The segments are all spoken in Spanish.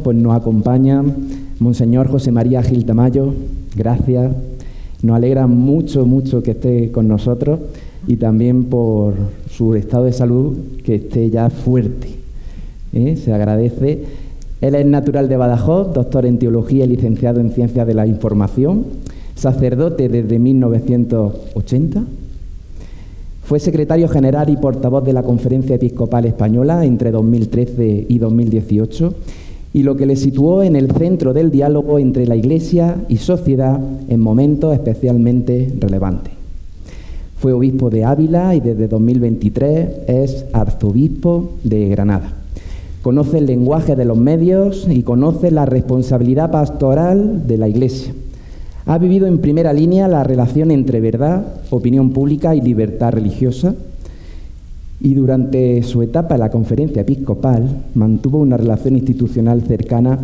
pues nos acompaña Monseñor José María Gil Tamayo. Gracias. Nos alegra mucho que esté con nosotros y también por su estado de salud, que esté ya fuerte. Se agradece. Él es natural de Badajoz, doctor en Teología y licenciado en Ciencias de la Información, sacerdote desde 1980. Fue secretario general y portavoz de la Conferencia Episcopal Española entre 2013 y 2018, y lo que le situó en el centro del diálogo entre la Iglesia y sociedad en momentos especialmente relevantes. Fue obispo de Ávila y desde 2023 es arzobispo de Granada. Conoce el lenguaje de los medios y conoce la responsabilidad pastoral de la Iglesia. Ha vivido en primera línea la relación entre verdad, opinión pública y libertad religiosa, y durante su etapa en la Conferencia Episcopal mantuvo una relación institucional cercana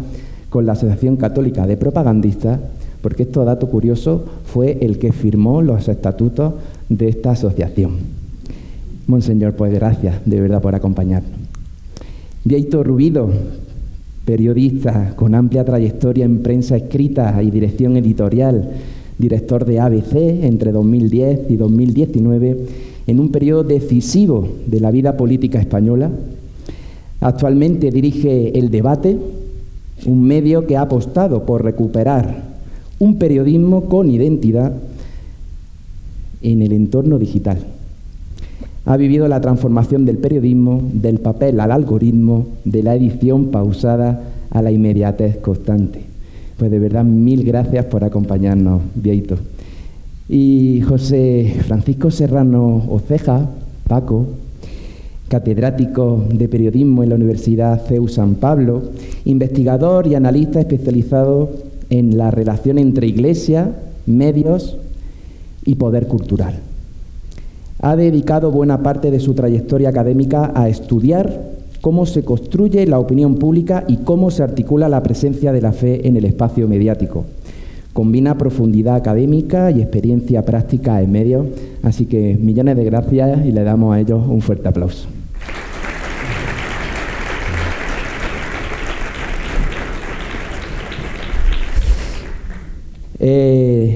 con la Asociación Católica de Propagandistas, porque esto, dato curioso, fue el que firmó los estatutos de esta asociación. Monseñor, pues gracias de verdad por acompañarnos. Bieito Rubido, periodista con amplia trayectoria en prensa escrita y dirección editorial, director de ABC entre 2010 y 2019, en un periodo decisivo de la vida política española. Actualmente dirige El Debate, un medio que ha apostado por recuperar un periodismo con identidad en el entorno digital. Ha vivido la transformación del periodismo, del papel al algoritmo, de la edición pausada a la inmediatez constante. Pues de verdad, mil gracias por acompañarnos, Bieito. Y José Francisco Serrano Oceja, Paco, catedrático de periodismo en la Universidad CEU San Pablo, investigador y analista especializado en la relación entre Iglesia, medios y poder cultural. Ha dedicado buena parte de su trayectoria académica a estudiar cómo se construye la opinión pública y cómo se articula la presencia de la fe en el espacio mediático. Combina profundidad académica y experiencia práctica en medios, así que millones de gracias y le damos a ellos un fuerte aplauso.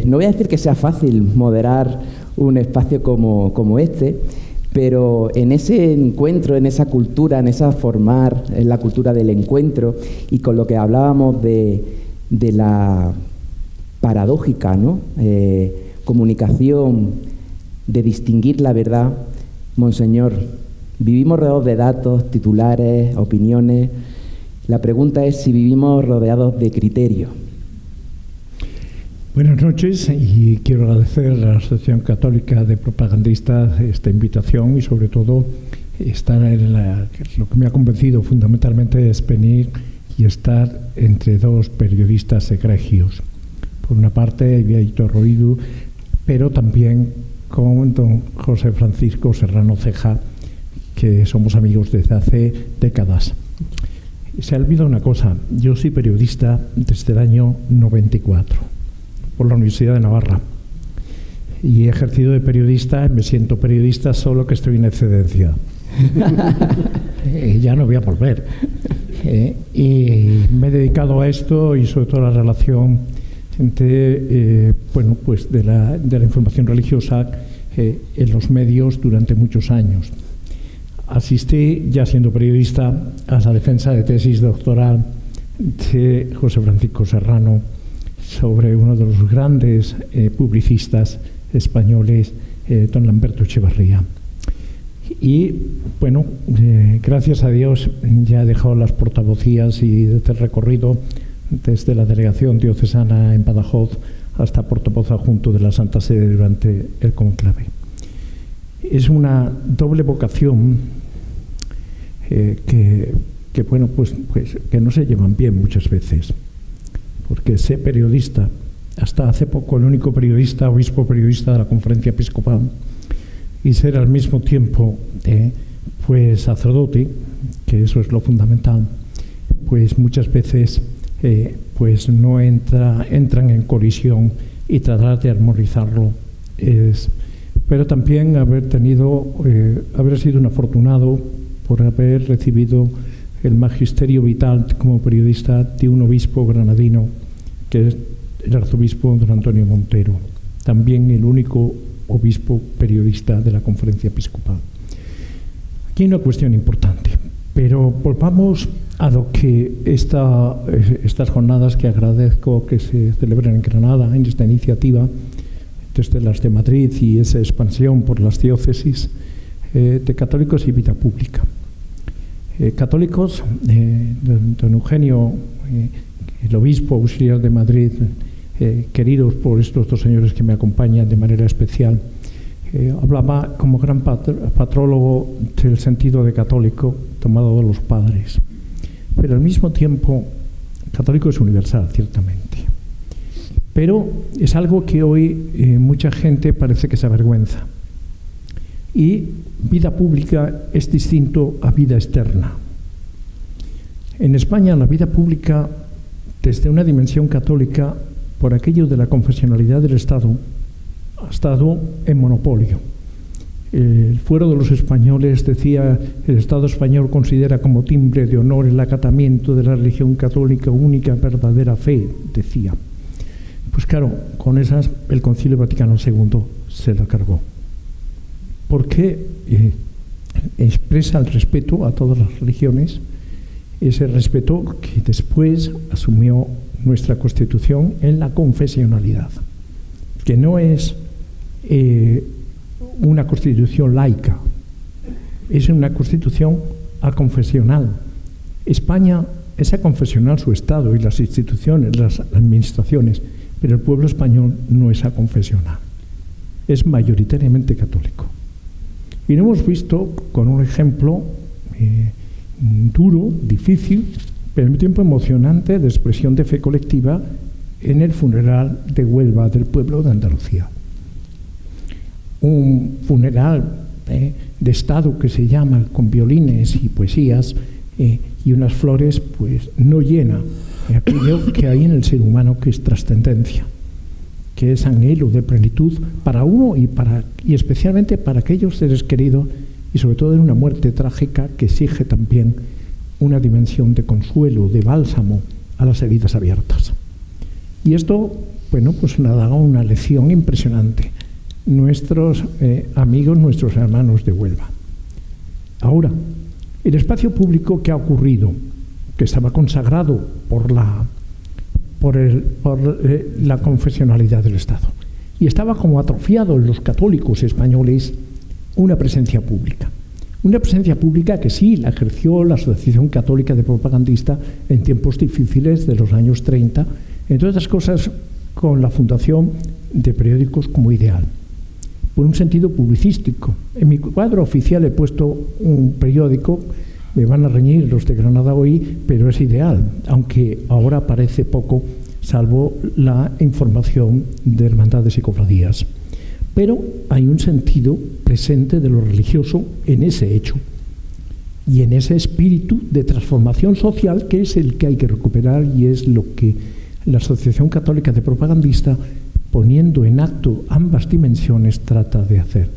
No voy a decir que sea fácil moderar un espacio como este, pero en ese encuentro, en esa cultura, en esa formar, en la cultura del encuentro, y con lo que hablábamos de la paradójica, ¿no? Comunicación, de distinguir la verdad, Monseñor, vivimos rodeados de datos, titulares, opiniones. La pregunta es si vivimos rodeados de criterio. Buenas noches, y quiero agradecer a la Asociación Católica de Propagandistas esta invitación y sobre todo estar en lo que me ha convencido fundamentalmente es venir y estar entre dos periodistas egregios. Por una parte, Bieito Rubido, pero también con don José Francisco Serrano Ceja, que somos amigos desde hace décadas. Se ha olvidado una cosa, yo soy periodista desde el año 94. Por la Universidad de Navarra, y he ejercido de periodista. Me siento periodista solo que estoy en excedencia. Ya no voy a volver. Y me he dedicado a esto y sobre todo a la relación entre pues de la información religiosa en los medios durante muchos años. Asistí, ya siendo periodista, a la defensa de tesis doctoral de José Francisco Serrano sobre uno de los grandes publicistas españoles, don Lamberto Echevarría. Y bueno, gracias a Dios ya he dejado las portavocías y desde el recorrido desde la delegación diocesana en Badajoz hasta portavoz adjunto de la Santa Sede durante el conclave. Es una doble vocación que no se llevan bien muchas veces. Porque ser periodista, hasta hace poco el único periodista, obispo periodista de la Conferencia Episcopal, y ser al mismo tiempo pues sacerdote, que eso es lo fundamental, pues muchas veces pues no entran en colisión, y tratar de armonizarlo es. Pero también haber sido un afortunado por haber recibido el magisterio vital como periodista de un obispo granadino, que es el arzobispo don Antonio Montero, también el único obispo periodista de la Conferencia Episcopal. Aquí hay una cuestión importante, pero volvamos a lo que estas jornadas, que agradezco que se celebren en Granada, en esta iniciativa, desde las de Madrid y esa expansión por las diócesis, de católicos y vida pública. Católicos, don Eugenio, el obispo auxiliar de Madrid, queridos por estos dos señores que me acompañan de manera especial, hablaba como gran patrólogo del sentido de católico tomado de los padres, pero al mismo tiempo católico es universal, ciertamente, pero es algo que hoy mucha gente parece que se avergüenza. Y vida pública es distinto a vida externa. En España la vida pública, desde una dimensión católica, por aquello de la confesionalidad del Estado, ha estado en monopolio. El Fuero de los Españoles decía: el Estado español considera como timbre de honor el acatamiento de la religión católica única verdadera fe, decía. Pues claro, con esas el Concilio Vaticano II se la cargó, porque expresa el respeto a todas las religiones, ese respeto que después asumió nuestra Constitución en la confesionalidad, que no es una Constitución laica, es una Constitución aconfesional. España es aconfesional su Estado y las instituciones, las administraciones, pero el pueblo español no es aconfesional, es mayoritariamente católico. Y lo hemos visto con un ejemplo duro, difícil, pero al mismo tiempo emocionante, de expresión de fe colectiva en el funeral de Huelva del pueblo de Andalucía. Un funeral de Estado que se llama, con violines y poesías y unas flores, pues no llena aquello que hay en el ser humano, que es trascendencia, que es anhelo de plenitud para uno y especialmente para aquellos seres queridos, y sobre todo en una muerte trágica que exige también una dimensión de consuelo, de bálsamo a las heridas abiertas. Y esto, bueno, pues nos da una lección impresionante. Nuestros amigos, nuestros hermanos de Huelva. Ahora, el espacio público, ¿qué ha ocurrido? Que estaba consagrado por la confesionalidad del Estado. Y estaba como atrofiado en los católicos españoles una presencia pública. Una presencia pública que sí la ejerció la Asociación Católica de Propagandista en tiempos difíciles de los años 30, entre otras cosas con la fundación de periódicos como Ideal, por un sentido publicístico. En mi cuadro oficial he puesto un periódico, me van a reñir los de Granada hoy, pero es Ideal, aunque ahora aparece poco, salvo la información de hermandades y cofradías. Pero hay un sentido presente de lo religioso en ese hecho y en ese espíritu de transformación social, que es el que hay que recuperar, y es lo que la Asociación Católica de Propagandista, poniendo en acto ambas dimensiones, trata de hacer.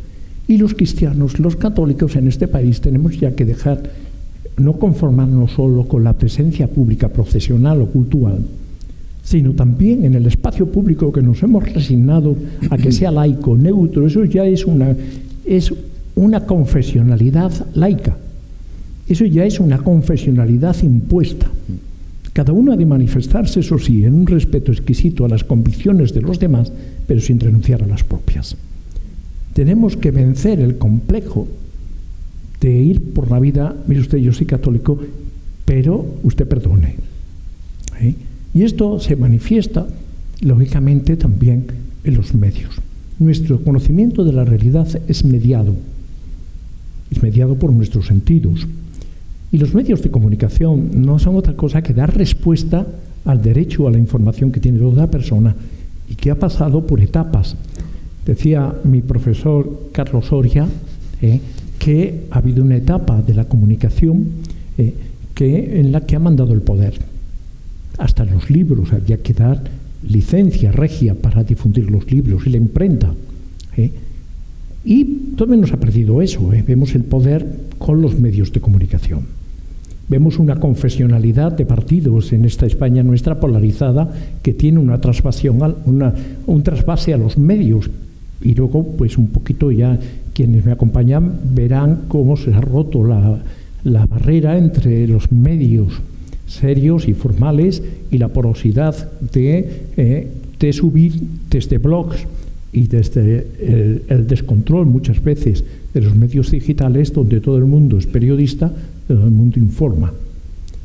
Y los cristianos, los católicos en este país, tenemos ya que dejar, no conformarnos solo con la presencia pública procesional o cultural, sino también en el espacio público, que nos hemos resignado a que sea laico, neutro. Eso ya es una confesionalidad laica. Eso ya es una confesionalidad impuesta. Cada uno ha de manifestarse, eso sí, en un respeto exquisito a las convicciones de los demás, pero sin renunciar a las propias. Tenemos que vencer el complejo de ir por la vida: mire usted, yo soy católico, pero usted perdone. Y esto se manifiesta, lógicamente, también en los medios. Nuestro conocimiento de la realidad es mediado por nuestros sentidos. Y los medios de comunicación no son otra cosa que dar respuesta al derecho a la información que tiene toda persona y que ha pasado por etapas. Decía mi profesor Carlos Soria que ha habido una etapa de la comunicación en la que ha mandado el poder. Hasta los libros había que dar licencia regia para difundir los libros, y la imprenta. Y todavía nos ha perdido eso. Vemos el poder con los medios de comunicación. Vemos una confesionalidad de partidos en esta España nuestra polarizada que tiene un trasvase a los medios. Y luego, pues un poquito ya quienes me acompañan verán cómo se ha roto la barrera entre los medios serios y formales y la porosidad de subir desde blogs y desde el descontrol muchas veces de los medios digitales, donde todo el mundo es periodista, todo el mundo informa.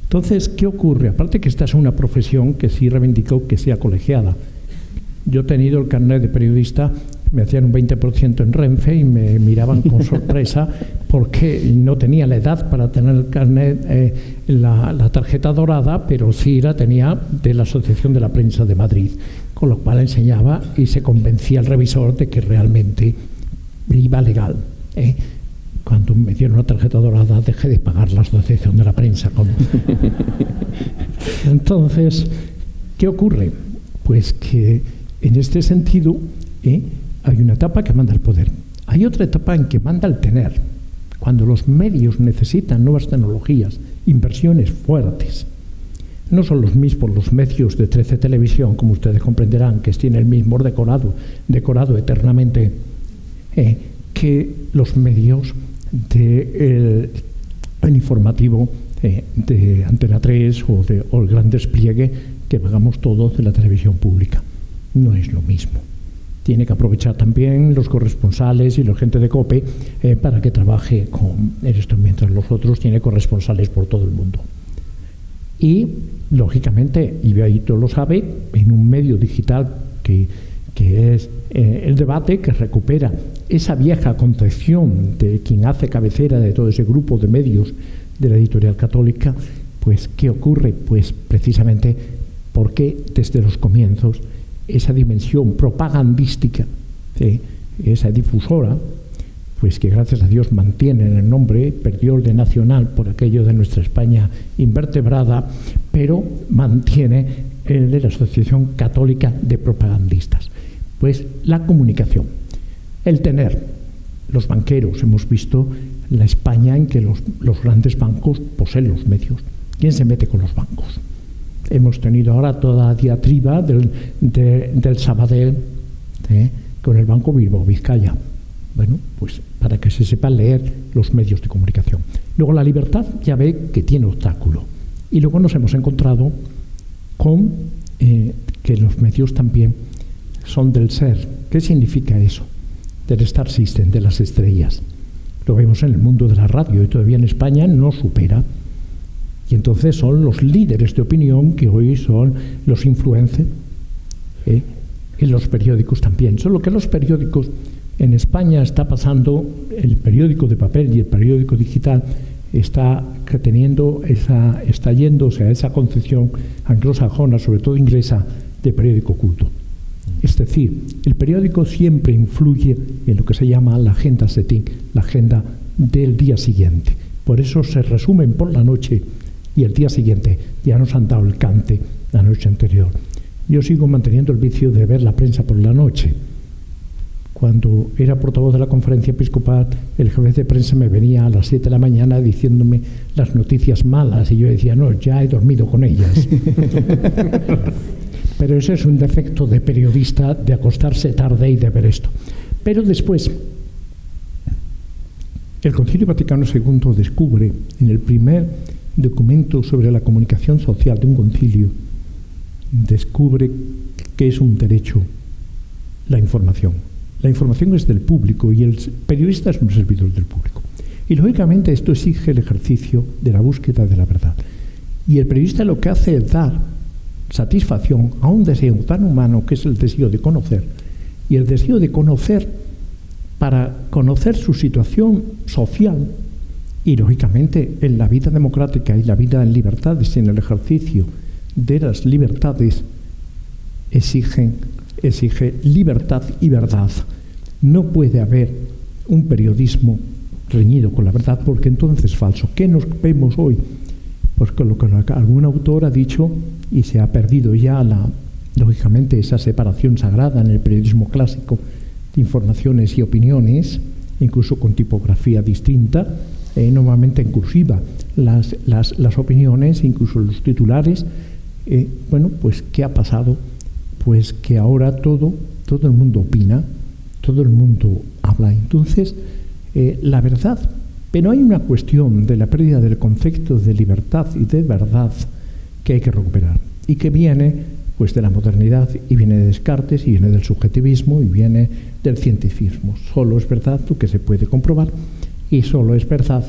Entonces, ¿qué ocurre? Aparte que esta es una profesión que sí reivindico que sea colegiada. Yo he tenido el carnet de periodista, me hacían un 20% en Renfe y me miraban con sorpresa porque no tenía la edad para tener el carnet, la tarjeta dorada, pero sí la tenía de la Asociación de la Prensa de Madrid, con lo cual enseñaba y se convencía el revisor de que realmente iba legal. Cuando me dieron la tarjeta dorada dejé de pagar la Asociación de la Prensa. Entonces, ¿qué ocurre? Pues que en este sentido hay una etapa que manda el poder. Hay otra etapa en que manda el tener. Cuando los medios necesitan nuevas tecnologías, inversiones fuertes. No son los mismos los medios de 13 Televisión, como ustedes comprenderán, que tienen el mismo decorado eternamente, que los medios del informativo de Antena 3 o el gran despliegue que pagamos todos de la televisión pública. No es lo mismo. Tiene que aprovechar también los corresponsales y la gente de COPE para que trabaje con esto, mientras los otros tienen corresponsales por todo el mundo. Y, lógicamente, y Ibeito lo sabe, en un medio digital que es el debate, que recupera esa vieja concepción de quien hace cabecera de todo ese grupo de medios de la editorial católica, pues, ¿qué ocurre? Pues, precisamente, porque desde los comienzos esa dimensión propagandística, esa difusora, pues que gracias a Dios mantienen el nombre, perdió el de nacional por aquello de nuestra España invertebrada, pero mantiene el de la Asociación Católica de Propagandistas. Pues la comunicación, el tener, los banqueros, hemos visto la España en que los grandes bancos poseen los medios. ¿Quién se mete con los bancos? Hemos tenido ahora toda la diatriba del Sabadell con el Banco Bilbao Vizcaya. Bueno, pues para que se sepan leer los medios de comunicación. Luego la libertad ya ve que tiene obstáculo. Y luego nos hemos encontrado con que los medios también son del ser. ¿Qué significa eso? Del Star System, de las estrellas. Lo vemos en el mundo de la radio y todavía en España no supera. Y entonces son los líderes de opinión que hoy son los influencers, en los periódicos también. Solo que los periódicos en España está pasando, el periódico de papel y el periódico digital está yéndose a esa concepción anglosajona, sobre todo inglesa, de periódico culto. Es decir, el periódico siempre influye en lo que se llama la agenda setting, la agenda del día siguiente. Por eso se resumen por la noche y el día siguiente ya nos han dado el cante la noche anterior. Yo sigo manteniendo el vicio de ver la prensa por la noche. Cuando era portavoz de la conferencia episcopal, el jefe de prensa me venía a las 7 de la mañana diciéndome las noticias malas y yo decía, no, ya he dormido con ellas. Pero ese es un defecto de periodista, de acostarse tarde y de ver esto. Pero después, el Concilio Vaticano II descubre en el primer documento sobre la comunicación social de un concilio, descubre que es un derecho la información. La información es del público y el periodista es un servidor del público. Y lógicamente esto exige el ejercicio de la búsqueda de la verdad. Y el periodista lo que hace es dar satisfacción a un deseo tan humano que es el deseo de conocer. Y el deseo de conocer para conocer su situación social y lógicamente en la vida democrática y la vida en libertades y en el ejercicio de las libertades exige libertad y verdad. No puede haber un periodismo reñido con la verdad porque entonces es falso. ¿Qué nos vemos hoy? Pues con lo que algún autor ha dicho y se ha perdido ya lógicamente esa separación sagrada en el periodismo clásico de informaciones y opiniones, incluso con tipografía distinta, normalmente en cursiva, las opiniones, incluso los titulares. Bueno, pues ¿qué ha pasado? Pues que ahora todo el mundo opina, todo el mundo habla. Entonces, la verdad, pero hay una cuestión de la pérdida del concepto de libertad y de verdad que hay que recuperar y que viene pues de la modernidad y viene de Descartes y viene del subjetivismo y viene del cientificismo. Solo es verdad lo que se puede comprobar y solo es verdad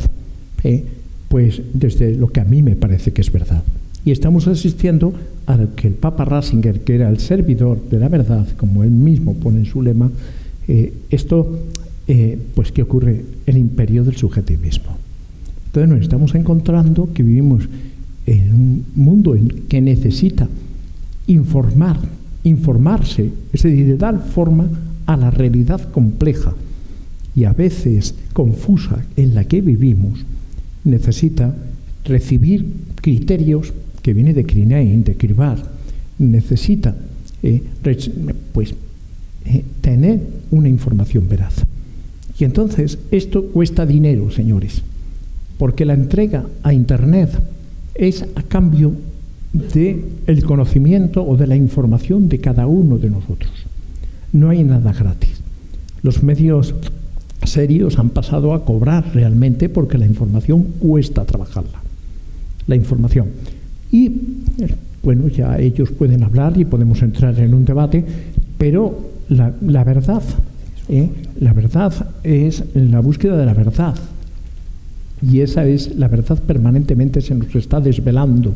pues desde lo que a mí me parece que es verdad. Y estamos asistiendo a que el Papa Ratzinger, que era el servidor de la verdad, como él mismo pone en su lema, pues ¿qué ocurre? El imperio del subjetivismo. Entonces nos estamos encontrando que vivimos en un mundo en que necesita informarse, es decir, de dar forma a la realidad compleja y a veces confusa en la que vivimos, necesita recibir criterios que viene de Krinein, de Krivar, necesita tener una información veraz. Y entonces esto cuesta dinero, señores, porque la entrega a Internet es a cambio del conocimiento o de la información de cada uno de nosotros. No hay nada gratis. Los medios serios han pasado a cobrar realmente porque la información cuesta trabajarla. La información. Y, bueno, ya ellos pueden hablar y podemos entrar en un debate, pero la verdad es la búsqueda de la verdad. Y esa es la verdad, permanentemente se nos está desvelando.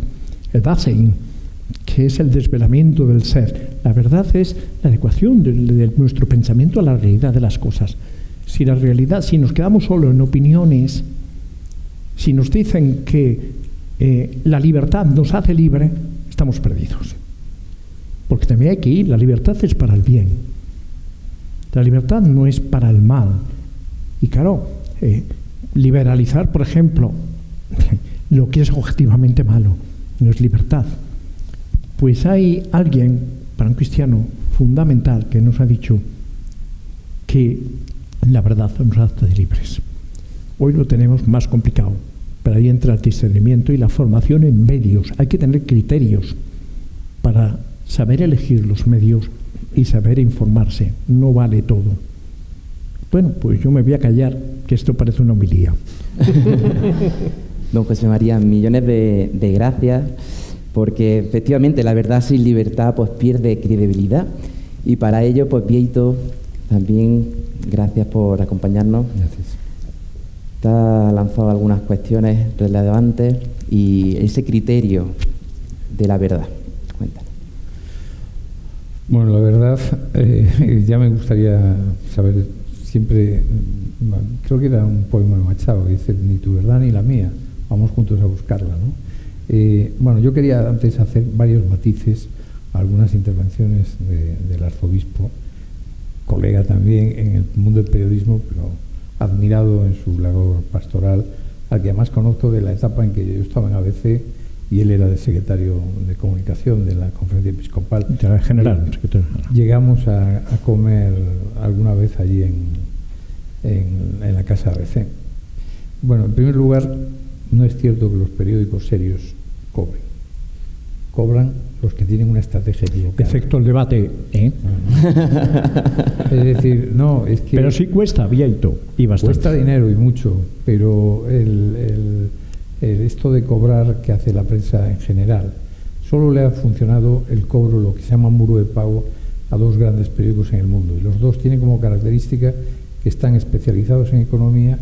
El Dasein, que es el desvelamiento del ser. La verdad es la adecuación de nuestro pensamiento a la realidad de las cosas. Si nos quedamos solo en opiniones, si nos dicen que la libertad nos hace libre, estamos perdidos. Porque también hay que ir, la libertad es para el bien. La libertad no es para el mal. Y claro, liberalizar, por ejemplo, lo que es objetivamente malo, no es libertad. Pues hay alguien, para un cristiano, fundamental, que nos ha dicho que la verdad nos hace libres. Hoy lo tenemos más complicado, pero ahí entra el discernimiento y la formación en medios. Hay que tener criterios para saber elegir los medios y saber informarse. No vale todo. Bueno, pues yo me voy a callar, que esto parece una homilía. Don José María, millones de gracias, porque efectivamente la verdad sin libertad pues pierde credibilidad, y para ello pues Vieito, también gracias por acompañarnos. Gracias. Te ha lanzado algunas cuestiones relevantes y ese criterio de la verdad. Cuéntanos. Bueno, la verdad, ya me gustaría saber siempre, creo que era un poema de Machado, que dice, ni tu verdad ni la mía, vamos juntos a buscarla, ¿no? Bueno, yo quería antes hacer varios matices a algunas intervenciones del arzobispo, colega también en el mundo del periodismo, pero admirado en su labor pastoral, al que además conozco de la etapa en que yo estaba en ABC y él era el secretario de comunicación de la conferencia episcopal. General. Llegamos a comer alguna vez allí en la casa de ABC. Bueno, en primer lugar, no es cierto que los periódicos serios cobren. Cobran los que tienen una estrategia equivocada. Excepto el debate, ¿eh? Es decir, no, es que... Pero sí cuesta, Vieito, y bastante. Cuesta dinero y mucho, pero esto de cobrar que hace la prensa en general, solo le ha funcionado el cobro, lo que se llama muro de pago, a dos grandes periódicos en el mundo. Y los dos tienen como característica que están especializados en economía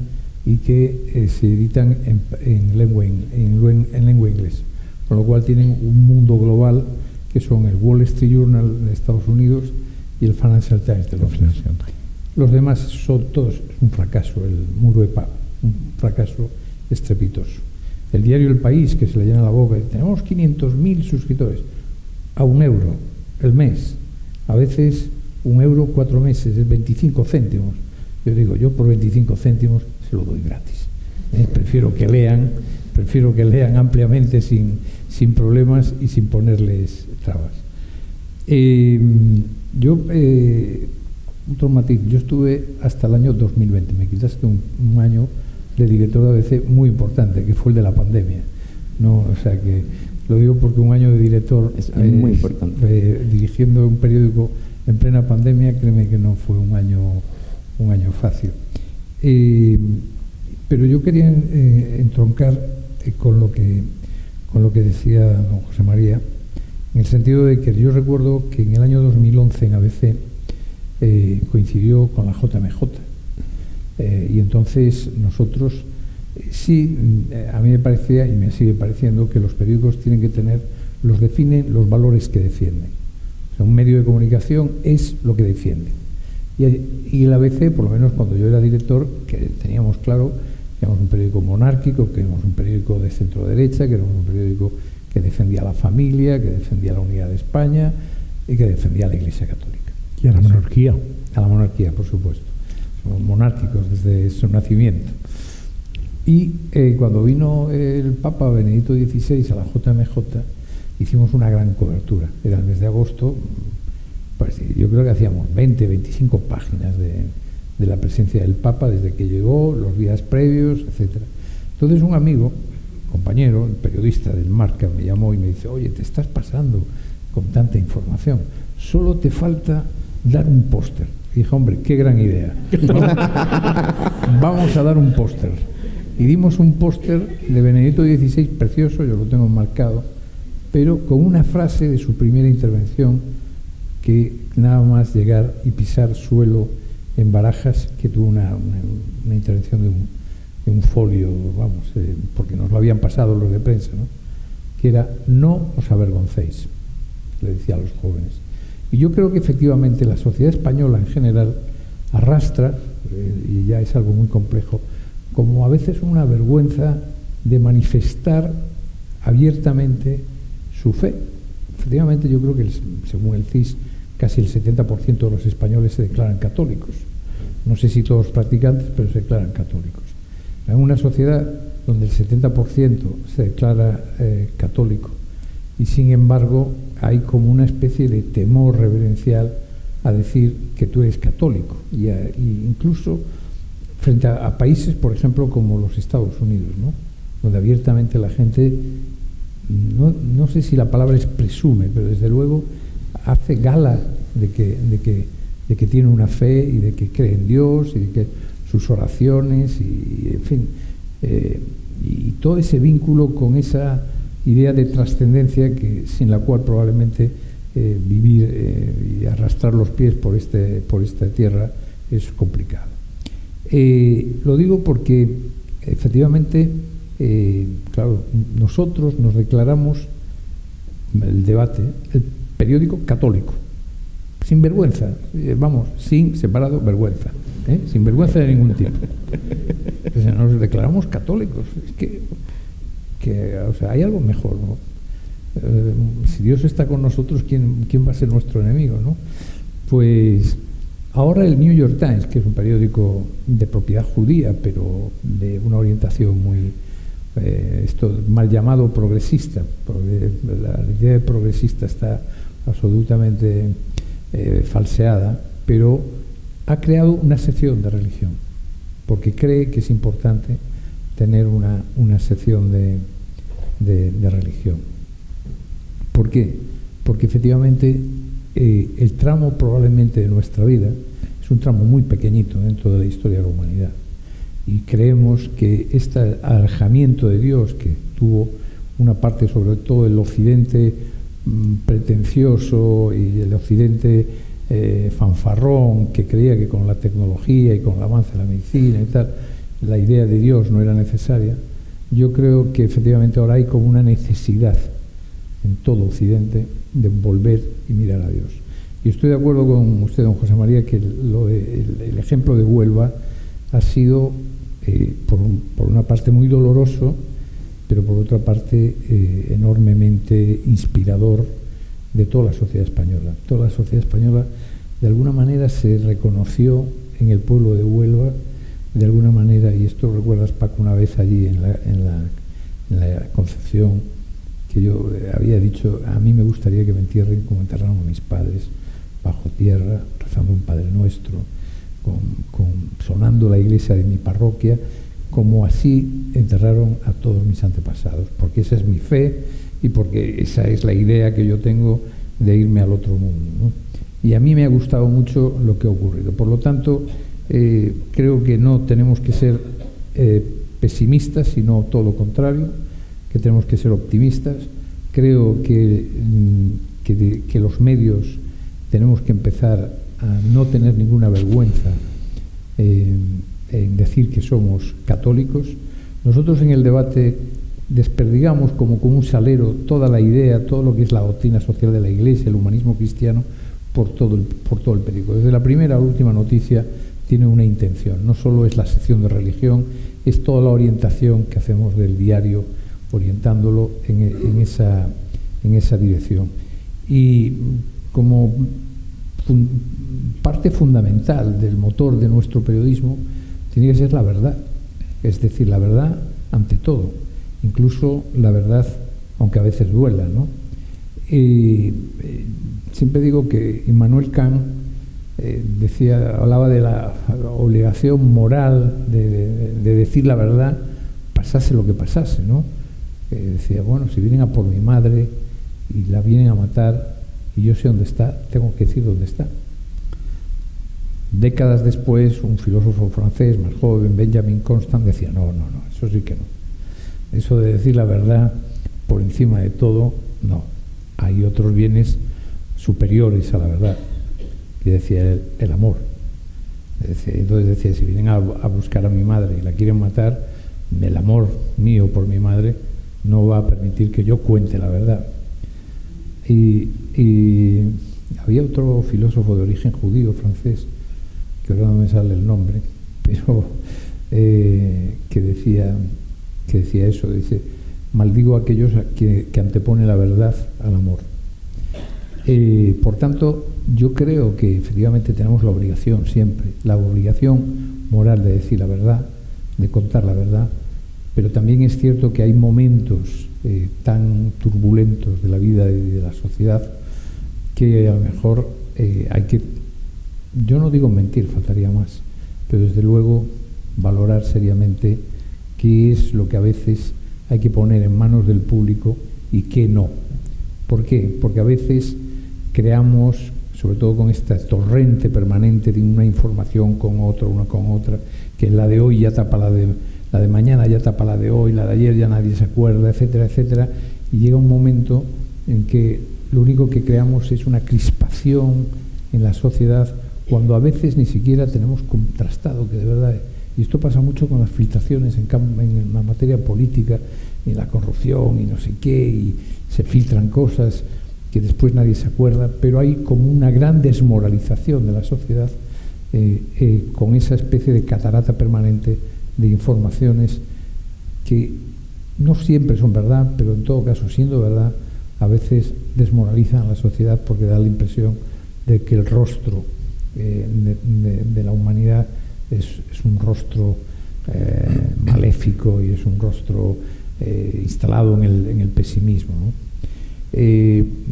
y que se editan en lengua inglesa. Con lo cual tienen un mundo global que son el Wall Street Journal de Estados Unidos y el Financial Times de Londres. Los demás son todos un fracaso, el muro de pago, un fracaso estrepitoso. El diario El País, que se le llena la boca, tenemos 500.000 suscriptores, a €1 el mes, a veces €1 4 meses, es 25 céntimos. Yo digo, yo por 25 céntimos se lo doy gratis. Prefiero que lean ampliamente sin problemas y sin ponerles trabas. Otro matiz, yo estuve hasta el año 2020, me quitaste un año de director de ABC muy importante, que fue el de la pandemia. No, o sea que lo digo porque un año de director es muy importante. Dirigiendo un periódico en plena pandemia, créeme que no fue un año fácil. Pero yo quería entroncar con lo que decía don José María, en el sentido de que yo recuerdo que en el año 2011 en ABC coincidió con la JMJ. Y entonces nosotros, sí, a mí me parecía y me sigue pareciendo que los periódicos tienen que definen los valores que defienden. O sea, un medio de comunicación es lo que defiende. Y el ABC, por lo menos cuando yo era director, que teníamos claro que éramos un periódico monárquico, que éramos un periódico de centro derecha, que éramos un periódico que defendía a la familia, que defendía la unidad de España y que defendía a la Iglesia Católica. Y a la monarquía. A la monarquía, por supuesto. Somos monárquicos desde su nacimiento. Y cuando vino el Papa Benedicto XVI a la JMJ, hicimos una gran cobertura. Era el mes de agosto, pues yo creo que hacíamos 20, 25 páginas de la presencia del Papa desde que llegó, los días previos, etc. Entonces un amigo, compañero, el periodista del Marca, me llamó y me dice: oye, te estás pasando con tanta información, solo te falta dar un póster. Y dije: hombre, qué gran idea. Vamos a dar un póster. Y dimos un póster de Benedicto XVI precioso, yo lo tengo marcado, pero con una frase de su primera intervención, que nada más llegar y pisar suelo en Barajas, que tuvo una intervención de un folio, vamos, porque nos lo habían pasado los de prensa, ¿no? Que era: no os avergoncéis, le decía a los jóvenes. Y yo creo que efectivamente la sociedad española en general arrastra, y ya es algo muy complejo, como a veces una vergüenza de manifestar abiertamente su fe. Efectivamente, yo creo que según el CIS, casi el 70% de los españoles se declaran católicos. No sé si todos practicantes, pero se declaran católicos. En una sociedad donde el 70% se declara católico, y sin embargo hay como una especie de temor reverencial a decir que tú eres católico, y incluso frente a países, por ejemplo, como los Estados Unidos, ¿no? Donde abiertamente la gente, no sé si la palabra es presume, pero desde luego hace gala de que tiene una fe y de que cree en Dios y de que sus oraciones y en fin, y todo ese vínculo con esa idea de trascendencia sin la cual probablemente vivir y arrastrar los pies por esta tierra es complicado. Lo digo porque efectivamente, claro, nosotros nos declaramos, el debate, el periódico católico, sin vergüenza, vamos, sin separado vergüenza, sin vergüenza de ningún tipo. Entonces, nos declaramos católicos. Es que o sea, hay algo mejor, ¿no? Si Dios está con nosotros, ¿quién va a ser nuestro enemigo, no? Pues ahora el New York Times, que es un periódico de propiedad judía, pero de una orientación muy, esto mal llamado progresista, porque la idea de progresista está absolutamente falseada, pero ha creado una sección de religión, porque cree que es importante tener una sección de religión. ¿Por qué? Porque efectivamente el tramo probablemente de nuestra vida es un tramo muy pequeñito dentro de la historia de la humanidad, y creemos que este alejamiento de Dios que tuvo una parte, sobre todo el occidente pretencioso y el occidente fanfarrón, que creía que con la tecnología y con el avance de la medicina y tal, la idea de Dios no era necesaria. Yo creo que efectivamente ahora hay como una necesidad en todo Occidente de volver y mirar a Dios. Y estoy de acuerdo con usted, don José María, que el ejemplo de Huelva ha sido, por una parte, muy doloroso, pero por otra parte enormemente inspirador de toda la sociedad española. Toda la sociedad española de alguna manera se reconoció en el pueblo de Huelva, de alguna manera, y esto recuerdas, Paco, una vez allí en la Concepción, que yo había dicho: a mí me gustaría que me entierren como enterraron a mis padres, bajo tierra, rezando un Padre Nuestro, sonando la iglesia de mi parroquia, como así enterraron a todos mis antepasados, porque esa es mi fe y porque esa es la idea que yo tengo de irme al otro mundo, ¿no? Y a mí me ha gustado mucho lo que ha ocurrido. Por lo tanto, creo que no tenemos que ser pesimistas, sino todo lo contrario, que tenemos que ser optimistas. Creo que los medios tenemos que empezar a no tener ninguna vergüenza en decir que somos católicos. Nosotros en el debate desperdigamos como con un salero toda la idea, todo lo que es la doctrina social de la Iglesia, el humanismo cristiano, por todo el periódico. Desde la primera a la última noticia tiene una intención. No solo es la sección de religión, es toda la orientación que hacemos del diario, orientándolo en esa dirección. Y como parte fundamental del motor de nuestro periodismo tiene que ser la verdad, es decir, la verdad ante todo, incluso la verdad aunque a veces duela, ¿no? Siempre digo que Immanuel Kant hablaba de la obligación moral de decir la verdad, pasase lo que pasase, ¿no? Decía, bueno, si vienen a por mi madre y la vienen a matar y yo sé dónde está, tengo que decir dónde está. Décadas después, un filósofo francés más joven, Benjamin Constant, decía, no, eso sí que no. Eso de decir la verdad por encima de todo, no. Hay otros bienes superiores a la verdad. Y decía el amor. Entonces decía, si vienen a buscar a mi madre y la quieren matar, el amor mío por mi madre no va a permitir que yo cuente la verdad. Y había otro filósofo de origen judío francés, que ahora no me sale el nombre, pero que decía eso, dice, maldigo a aquellos que anteponen la verdad al amor. Por tanto, yo creo que efectivamente tenemos la obligación siempre, la obligación moral de decir la verdad, de contar la verdad, pero también es cierto que hay momentos tan turbulentos de la vida y de la sociedad que a lo mejor hay que, yo no digo mentir, faltaría más, pero desde luego valorar seriamente qué es lo que a veces hay que poner en manos del público y qué no. ¿Por qué? Porque a veces creamos, sobre todo con esta torrente permanente de una información con otra, una con otra, que la de hoy ya tapa la de mañana, ya tapa la de hoy, la de ayer ya nadie se acuerda, etcétera, etcétera, y llega un momento en que lo único que creamos es una crispación en la sociedad, cuando a veces ni siquiera tenemos contrastado que de verdad, y esto pasa mucho con las filtraciones en la materia política, y la corrupción y no sé qué, y se filtran cosas que después nadie se acuerda, pero hay como una gran desmoralización de la sociedad con esa especie de catarata permanente de informaciones que no siempre son verdad, pero en todo caso, siendo verdad, a veces desmoralizan a la sociedad porque da la impresión de que el rostro de la humanidad es un rostro maléfico y es un rostro instalado en el pesimismo, ¿no?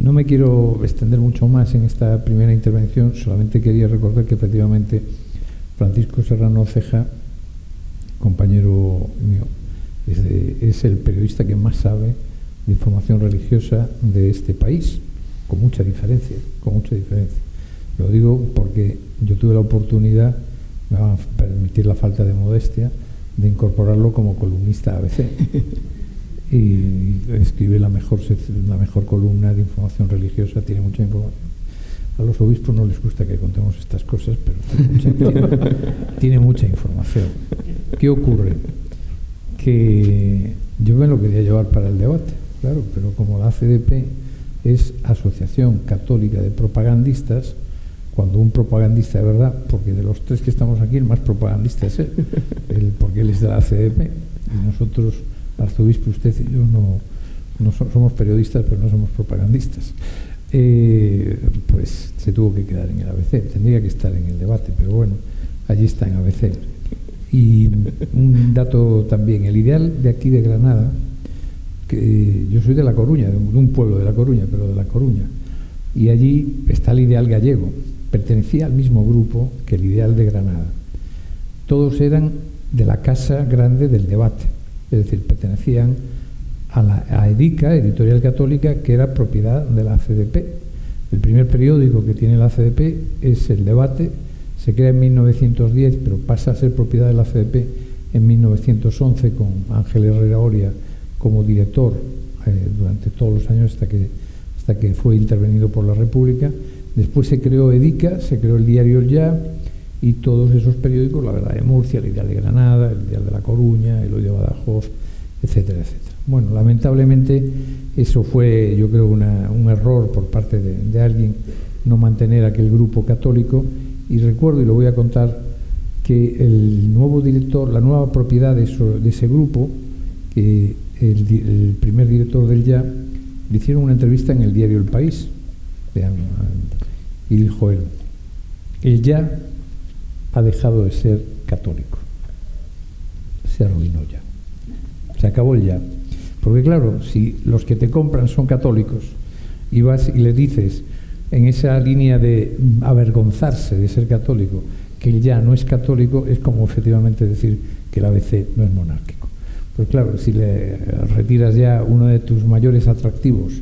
No me quiero extender mucho más en esta primera intervención, solamente quería recordar que efectivamente Francisco Serrano Ceja, compañero mío, es el periodista que más sabe de información religiosa de este país, con mucha diferencia. Lo digo porque yo tuve la oportunidad, me va a permitir la falta de modestia, de incorporarlo como columnista ABC. Y escribe la mejor columna de información religiosa, tiene mucha información. A los obispos no les gusta que contemos estas cosas, pero tiene mucha información. ¿Qué ocurre? Que yo me lo quería llevar para el debate, claro, pero como la ACDP es Asociación Católica de Propagandistas, cuando un propagandista de verdad, porque de los tres que estamos aquí el más propagandista es él, porque él es de la ACDP, y nosotros, arzobispo, usted y yo no somos periodistas, pero no somos propagandistas, pues se tuvo que quedar en el ABC. Tendría que estar en el debate, pero bueno, allí está en ABC. Y un dato también, el ideal de aquí de Granada, que yo soy de La Coruña, de un pueblo de La Coruña, pero de La Coruña, y allí está el ideal gallego, pertenecía al mismo grupo que el ideal de Granada. Todos eran de la Casa Grande del Debate, es decir, pertenecían a EDICA, Editorial Católica, que era propiedad de la CDP. El primer periódico que tiene la CDP es El Debate, se crea en 1910, pero pasa a ser propiedad de la CDP en 1911 con Ángel Herrera Oria como director durante todos los años hasta que fue intervenido por la República. Después se creó EDICA, se creó el diario El Ya y todos esos periódicos, La Verdad de Murcia, El Ideal de Granada, El Ideal de La Coruña, El Hoy de Badajoz, etcétera, etcétera. Bueno, lamentablemente eso fue, yo creo, un error por parte de alguien no mantener aquel grupo católico, y recuerdo, y lo voy a contar, que el nuevo director, la nueva propiedad de ese grupo, que el primer director del Ya, le hicieron una entrevista en el diario El País, y dijo él: el Ya ha dejado de ser católico, se arruinó ya, se acabó el Ya. Porque claro, si los que te compran son católicos y vas y les dices, en esa línea de avergonzarse de ser católico, que el Ya no es católico, es como efectivamente decir que el ABC no es monárquico. Pues claro, si le retiras ya uno de tus mayores atractivos,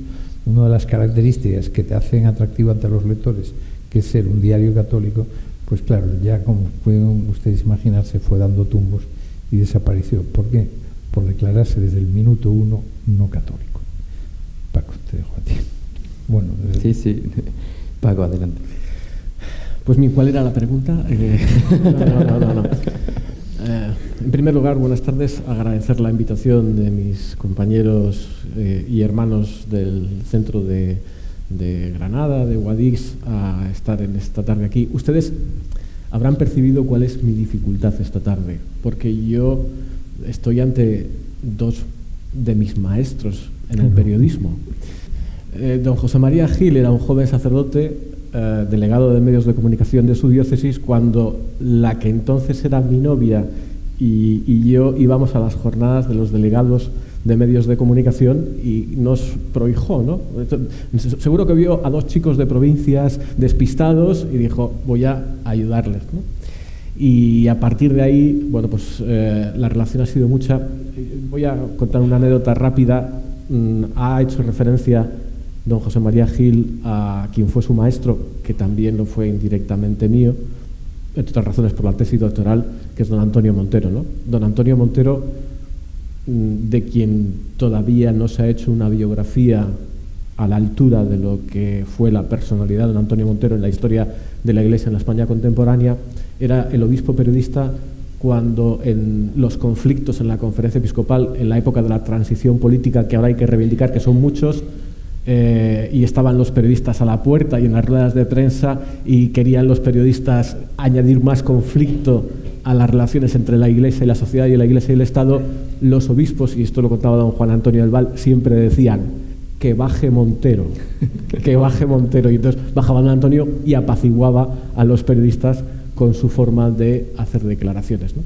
una de las características que te hacen atractivo ante los lectores, que es ser un diario católico, pues claro, ya, como pueden ustedes imaginarse, fue dando tumbos y desapareció. ¿Por qué? Por declararse desde el minuto 1 no católico. Paco, te dejo a ti. Bueno, sí. Paco, adelante. Pues ¿cuál era la pregunta? No. En primer lugar, buenas tardes. Agradecer la invitación de mis compañeros y hermanos del centro de Granada, de Guadix, a estar en esta tarde aquí. Ustedes habrán percibido cuál es mi dificultad esta tarde, porque yo estoy ante dos de mis maestros en el periodismo. Don José María Gil era un joven sacerdote, delegado de medios de comunicación de su diócesis, cuando la que entonces era mi novia y yo íbamos a las jornadas de los delegados de medios de comunicación y nos prohijó, ¿no? Seguro que vio a dos chicos de provincias despistados y dijo, voy a ayudarles, ¿no? Y a partir de ahí, bueno, pues la relación ha sido mucha. Voy a contar una anécdota rápida. Ha hecho referencia don José María Gil a quien fue su maestro, que también lo fue indirectamente mío, entre otras razones por la tesis doctoral, que es don Antonio Montero, ¿no? Don Antonio Montero, de quien todavía no se ha hecho una biografía a la altura de lo que fue la personalidad de don Antonio Montero en la historia de la Iglesia en la España contemporánea, era el obispo periodista cuando en los conflictos en la conferencia episcopal, en la época de la transición política, que ahora hay que reivindicar, que son muchos, y estaban los periodistas a la puerta y en las ruedas de prensa, y querían los periodistas añadir más conflicto a las relaciones entre la Iglesia y la sociedad y la Iglesia y el Estado, los obispos, y esto lo contaba don Juan Antonio del Val, siempre decían: que baje Montero, que baje Montero. Y entonces bajaba don Antonio y apaciguaba a los periodistas con su forma de hacer declaraciones, ¿no?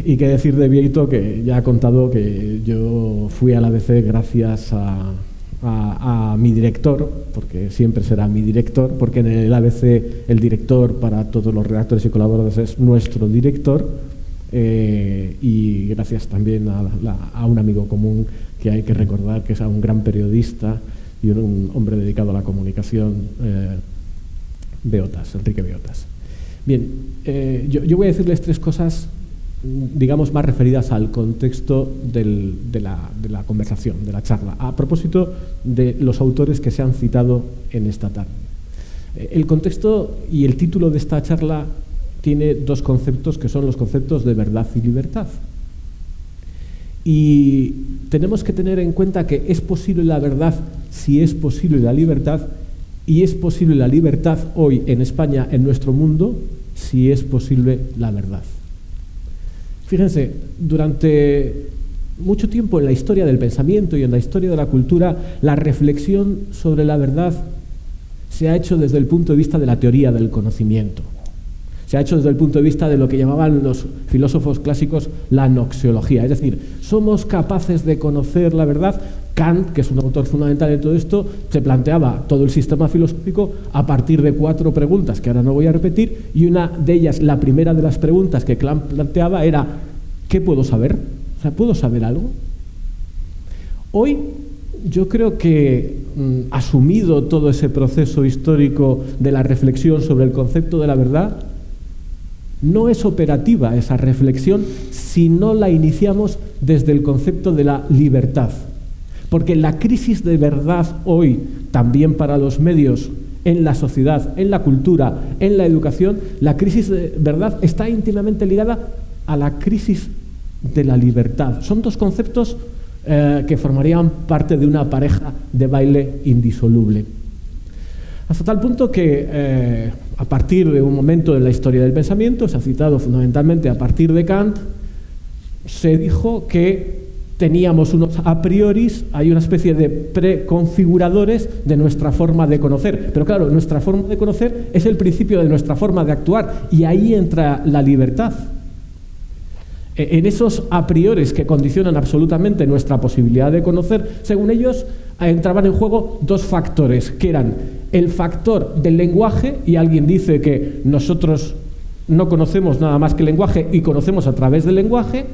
Y qué decir de Vieito, que ya ha contado que yo fui al ABC gracias a mi director, porque siempre será mi director, porque en el ABC el director para todos los redactores y colaboradores es nuestro director, y gracias también a un amigo común que hay que recordar, que es un gran periodista y un hombre dedicado a la comunicación, Beotas, Enrique Beotas. Bien, yo voy a decirles tres cosas, digamos, más referidas al contexto de la conversación, de la charla, a propósito de los autores que se han citado en esta tarde. El contexto y el título de esta charla tiene dos conceptos, que son los conceptos de verdad y libertad. Y tenemos que tener en cuenta que es posible la verdad si es posible la libertad, y es posible la libertad hoy en España, en nuestro mundo, si es posible la verdad. Fíjense, durante mucho tiempo en la historia del pensamiento y en la historia de la cultura, la reflexión sobre la verdad se ha hecho desde el punto de vista de la teoría del conocimiento. Se ha hecho desde el punto de vista de lo que llamaban los filósofos clásicos la noxiología, es decir, somos capaces de conocer la verdad. Kant, que es un autor fundamental en todo esto, se planteaba todo el sistema filosófico a partir de 4 preguntas, que ahora no voy a repetir, y una de ellas, la primera de las preguntas que Kant planteaba era, ¿qué puedo saber? O sea, ¿puedo saber algo? Hoy yo creo que, asumido todo ese proceso histórico de la reflexión sobre el concepto de la verdad, no es operativa esa reflexión si no la iniciamos desde el concepto de la libertad. Porque la crisis de verdad hoy, también para los medios, en la sociedad, en la cultura, en la educación, la crisis de verdad está íntimamente ligada a la crisis de la libertad. Son 2 conceptos que formarían parte de una pareja de baile indisoluble. Hasta tal punto que a partir de un momento en la historia del pensamiento, se ha citado fundamentalmente a partir de Kant, se dijo que teníamos unos a prioris, hay una especie de preconfiguradores de nuestra forma de conocer. Pero claro, nuestra forma de conocer es el principio de nuestra forma de actuar, y ahí entra la libertad. En esos a prioris que condicionan absolutamente nuestra posibilidad de conocer, según ellos, entraban en juego 2 factores, que eran el factor del lenguaje, y alguien dice que nosotros no conocemos nada más que el lenguaje y conocemos a través del lenguaje,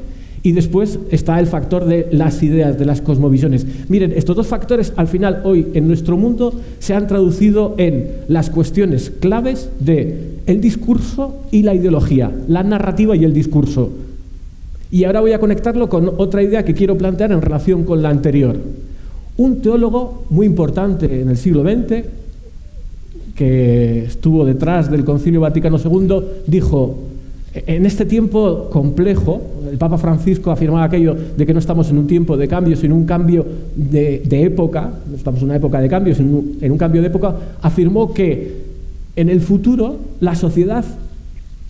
y después está el factor de las ideas, de las cosmovisiones. Miren, estos 2 factores al final hoy en nuestro mundo se han traducido en las cuestiones claves de el discurso y la ideología, la narrativa y el discurso. Y ahora voy a conectarlo con otra idea que quiero plantear en relación con la anterior. Un teólogo muy importante en el siglo XX, que estuvo detrás del Concilio Vaticano II, dijo: en este tiempo complejo, el Papa Francisco afirmaba aquello de que no estamos en un tiempo de cambio, sino un cambio de época, no estamos en una época de cambio, sino en un cambio de época, afirmó que en el futuro la sociedad,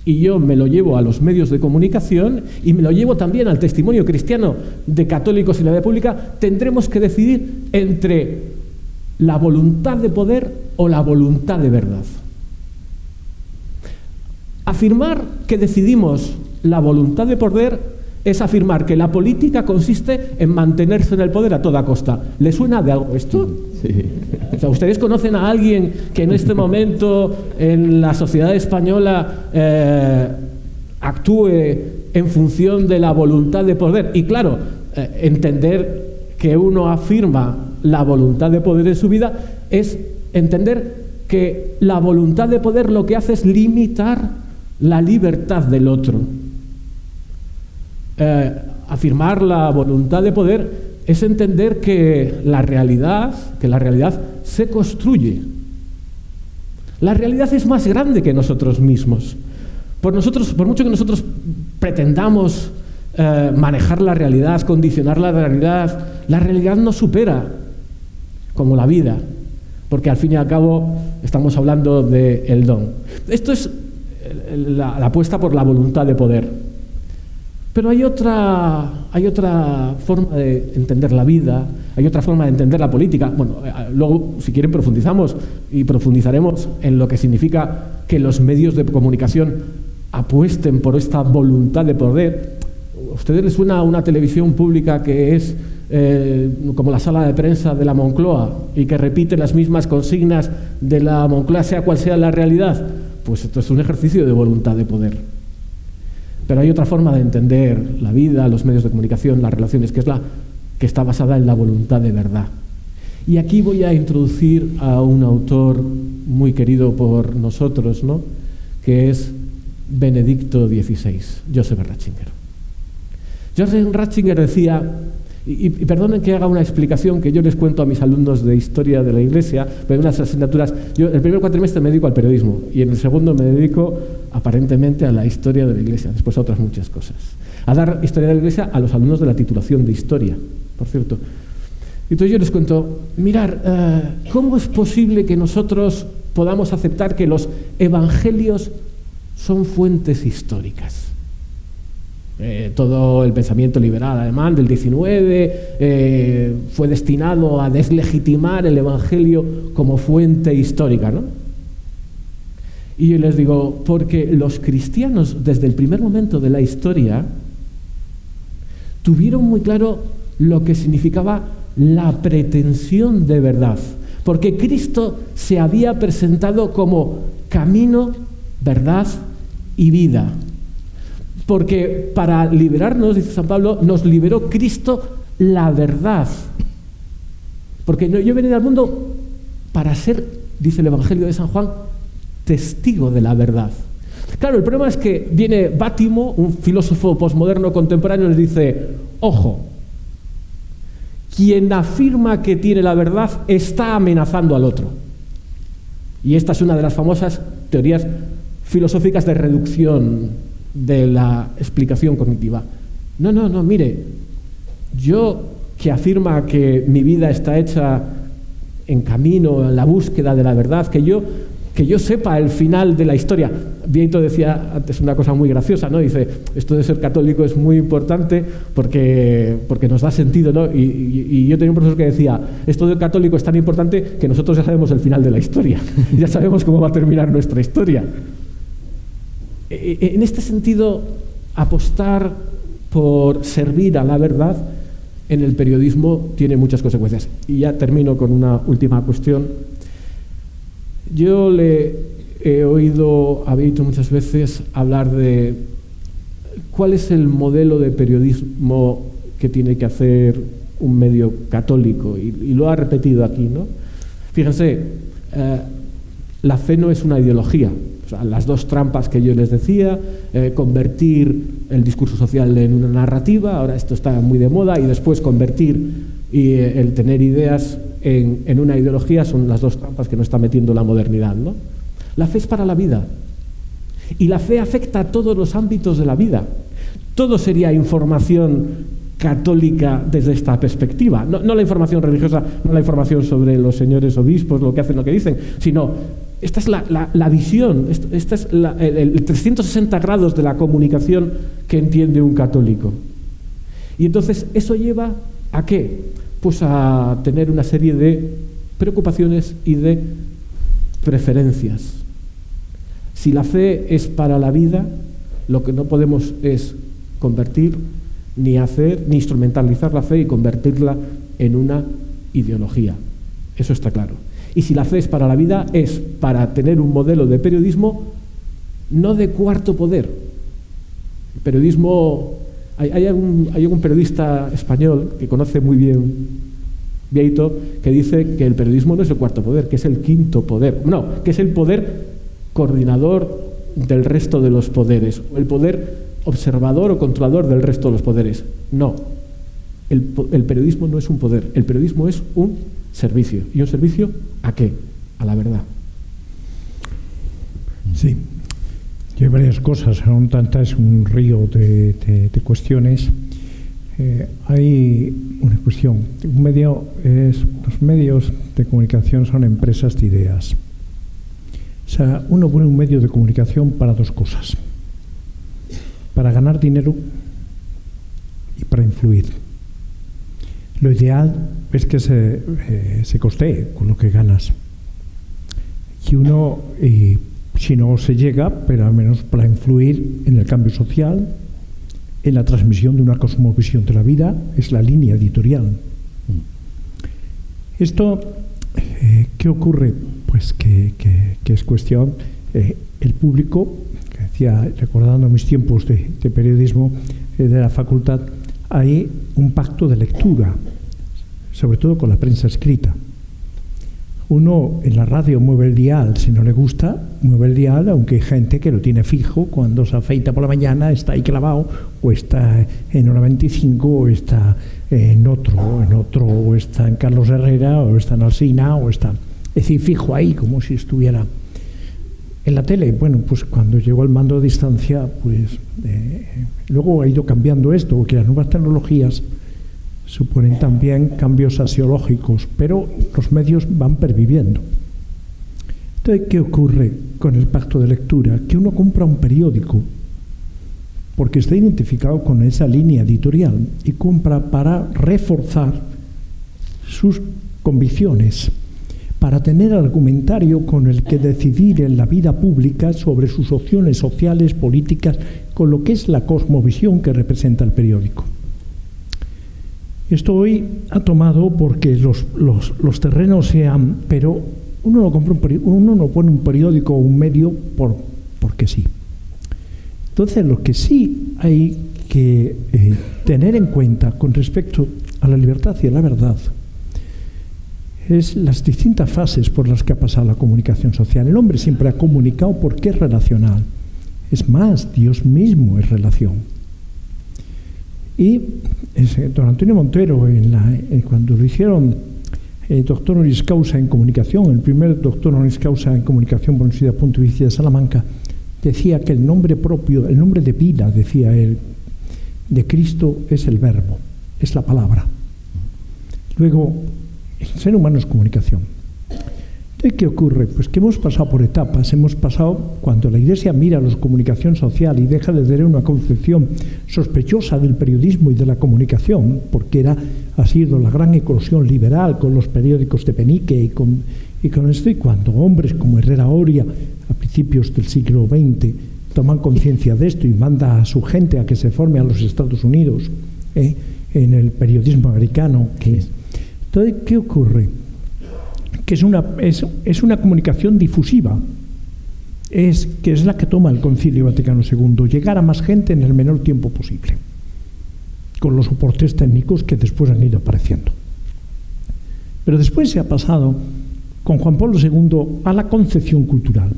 y yo me lo llevo a los medios de comunicación y me lo llevo también al testimonio cristiano de católicos y la vida pública, tendremos que decidir entre la voluntad de poder o la voluntad de verdad. Afirmar que decidimos la voluntad de poder es afirmar que la política consiste en mantenerse en el poder a toda costa. ¿Le suena de algo esto? Sí. O sea, ¿ustedes conocen a alguien que en este momento en la sociedad española actúe en función de la voluntad de poder? Y claro, entender que uno afirma la voluntad de poder en su vida es entender que la voluntad de poder lo que hace es limitar la libertad del otro. Afirmar la voluntad de poder es entender que la realidad se construye. La realidad es más grande que nosotros mismos. Por mucho que nosotros pretendamos manejar la realidad, condicionar la realidad nos supera como la vida, porque al fin y al cabo estamos hablando del don. Esto es la apuesta por la voluntad de poder. Pero hay otra forma de entender la vida, hay otra forma de entender la política. Bueno, luego, si quieren, profundizaremos en lo que significa que los medios de comunicación apuesten por esta voluntad de poder. ¿A ustedes les suena una televisión pública que es como la sala de prensa de la Moncloa y que repite las mismas consignas de la Moncloa, sea cual sea la realidad? Pues esto es un ejercicio de voluntad de poder. Pero hay otra forma de entender la vida, los medios de comunicación, las relaciones, que es la que está basada en la voluntad de verdad. Y aquí voy a introducir a un autor muy querido por nosotros, ¿no?, que es Benedicto XVI, Joseph Ratzinger. Joseph Ratzinger decía, y perdonen que haga una explicación que yo les cuento a mis alumnos de historia de la Iglesia, pero en unas asignaturas, yo el primer cuatrimestre me dedico al periodismo y en el segundo me dedico aparentemente a la historia de la Iglesia, después a otras muchas cosas. A dar historia de la Iglesia a los alumnos de la titulación de historia, por cierto. Entonces yo les cuento, mirar, ¿cómo es posible que nosotros podamos aceptar que los evangelios son fuentes históricas? Todo el pensamiento liberal alemán del XIX fue destinado a deslegitimar el Evangelio como fuente histórica, ¿no? Y yo les digo, porque los cristianos desde el primer momento de la historia tuvieron muy claro lo que significaba la pretensión de verdad, porque Cristo se había presentado como camino, verdad y vida. Porque para liberarnos, dice San Pablo, nos liberó Cristo la verdad. Porque yo he venido al mundo para ser, dice el Evangelio de San Juan, testigo de la verdad. Claro, el problema es que viene Bátimo, un filósofo posmoderno contemporáneo, y les dice, ojo, quien afirma que tiene la verdad está amenazando al otro. Y esta es una de las famosas teorías filosóficas de reducción de la explicación cognitiva. No, mire, yo que afirma que mi vida está hecha en camino, en la búsqueda de la verdad, que yo sepa el final de la historia. Vieito decía antes una cosa muy graciosa, ¿no? Dice, esto de ser católico es muy importante porque nos da sentido, ¿no? Y yo tenía un profesor que decía, esto de católico es tan importante que nosotros ya sabemos el final de la historia, ya sabemos cómo va a terminar nuestra historia. En este sentido, apostar por servir a la verdad en el periodismo tiene muchas consecuencias. Y ya termino con una última cuestión. Yo le he oído a Vieito muchas veces hablar de cuál es el modelo de periodismo que tiene que hacer un medio católico, y lo ha repetido aquí, ¿no? Fíjense, la fe no es una ideología. O sea, las dos trampas que yo les decía, convertir el discurso social en una narrativa, ahora esto está muy de moda, y después convertir el tener ideas en una ideología, son las dos trampas que nos está metiendo la modernidad, ¿no? La fe es para la vida, y la fe afecta a todos los ámbitos de la vida. Todo sería información católica desde esta perspectiva, no la información religiosa, no la información sobre los señores obispos, lo que hacen, lo que dicen, sino esta es la visión, esta es el 360 grados de la comunicación que entiende un católico. Y entonces eso lleva ¿a qué? Pues a tener una serie de preocupaciones y de preferencias. Si la fe es para la vida, lo que no podemos es convertir, ni instrumentalizar la fe y convertirla en una ideología. Eso está claro. Y si la fe es para la vida, es para tener un modelo de periodismo no de cuarto poder. El periodismo, hay algún periodista español que conoce muy bien Vieito, que dice que el periodismo no es el cuarto poder, que es el quinto poder. No, que es el poder coordinador del resto de los poderes, o el poder observador o controlador del resto de los poderes. No, el periodismo no es un poder, el periodismo es un servicio. ¿Y un servicio a qué? A la verdad. Sí, hay varias cosas, son tantas, un río de cuestiones. Hay una cuestión. Los medios de comunicación son empresas de ideas. O sea, uno pone un medio de comunicación para dos cosas: para ganar dinero y para influir. Lo ideal es que se costee con lo que ganas. Y uno, si no se llega, pero al menos para influir en el cambio social, en la transmisión de una cosmovisión de la vida, es la línea editorial. Esto, ¿qué ocurre? Pues que es cuestión, el público, que decía, recordando mis tiempos de periodismo de la facultad, hay un pacto de lectura, sobre todo con la prensa escrita. Uno en la radio mueve el dial, si no le gusta, mueve el dial, aunque hay gente que lo tiene fijo, cuando se afeita por la mañana está ahí clavado, o está en hora 25, o está en otro, o está en Carlos Herrera, o está en Alsina, o está, es decir, fijo ahí, como si estuviera en la tele. Bueno, pues cuando llegó al mando a distancia, pues luego ha ido cambiando esto, porque las nuevas tecnologías suponen también cambios axiológicos, pero los medios van perviviendo. Entonces, ¿qué ocurre con el pacto de lectura? Que uno compra un periódico porque está identificado con esa línea editorial y compra para reforzar sus convicciones, para tener argumentario con el que decidir en la vida pública sobre sus opciones sociales, políticas, con lo que es la cosmovisión que representa el periódico. Esto hoy ha tomado porque los terrenos sean, pero uno no pone un periódico o un medio porque sí. Entonces, lo que sí hay que tener en cuenta con respecto a la libertad y a la verdad es las distintas fases por las que ha pasado la comunicación social. El hombre siempre ha comunicado porque es relacional. Es más, Dios mismo es relación. Y don Antonio Montero, cuando lo hicieron doctor honoris causa en comunicación, el primer doctor honoris causa en comunicación por la Universidad Pontificia de Salamanca, decía que el nombre propio, el nombre de vida, decía él, de Cristo es el verbo, es la palabra. Luego, el ser humano es comunicación. Entonces, ¿qué ocurre? Pues que hemos pasado por etapas. Hemos pasado, cuando la Iglesia mira la comunicación social y deja de tener una concepción sospechosa del periodismo y de la comunicación, porque ha sido la gran eclosión liberal con los periódicos de Penique y con esto, y cuando hombres como Herrera Oria, a principios del siglo XX, toman conciencia de esto y manda a su gente a que se forme a los Estados Unidos en el periodismo americano. Entonces, ¿qué ocurre? Que es una comunicación difusiva, que es la que toma el Concilio Vaticano II, llegar a más gente en el menor tiempo posible, con los soportes técnicos que después han ido apareciendo. Pero después se ha pasado, con Juan Pablo II, a la concepción cultural.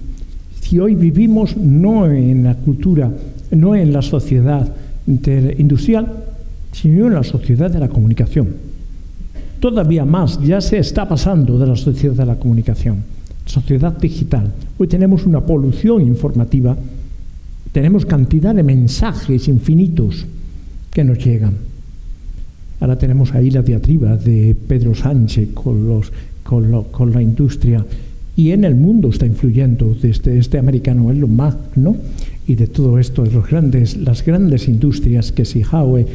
Si hoy vivimos no en la cultura, no en la sociedad industrial, sino en la sociedad de la comunicación. Todavía más, ya se está pasando de la sociedad de la comunicación, sociedad digital. Hoy tenemos una polución informativa, tenemos cantidad de mensajes infinitos que nos llegan. Ahora tenemos ahí la diatriba de Pedro Sánchez con la industria, y en el mundo está influyendo desde este americano Elon Musk, ¿no? Y de todo esto, las grandes industrias, que si Huawei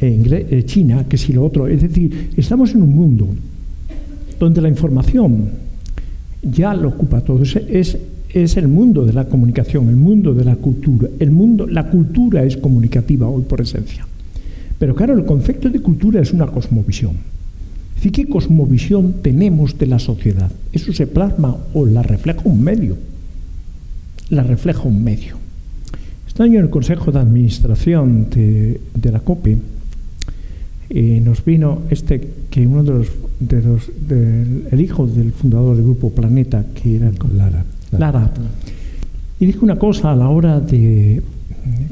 en China, que si lo otro. Es decir, estamos en un mundo donde la información ya lo ocupa todo. Es el mundo de la comunicación, el mundo de la cultura. La cultura es comunicativa hoy por esencia. Pero claro, el concepto de cultura es una cosmovisión. Es decir, ¿qué cosmovisión tenemos de la sociedad? Eso se plasma o la refleja un medio. La refleja un medio. Este año en el Consejo de Administración de la COPE nos vino que uno el hijo del fundador del Grupo Planeta, que era Lara, y dijo una cosa a la hora de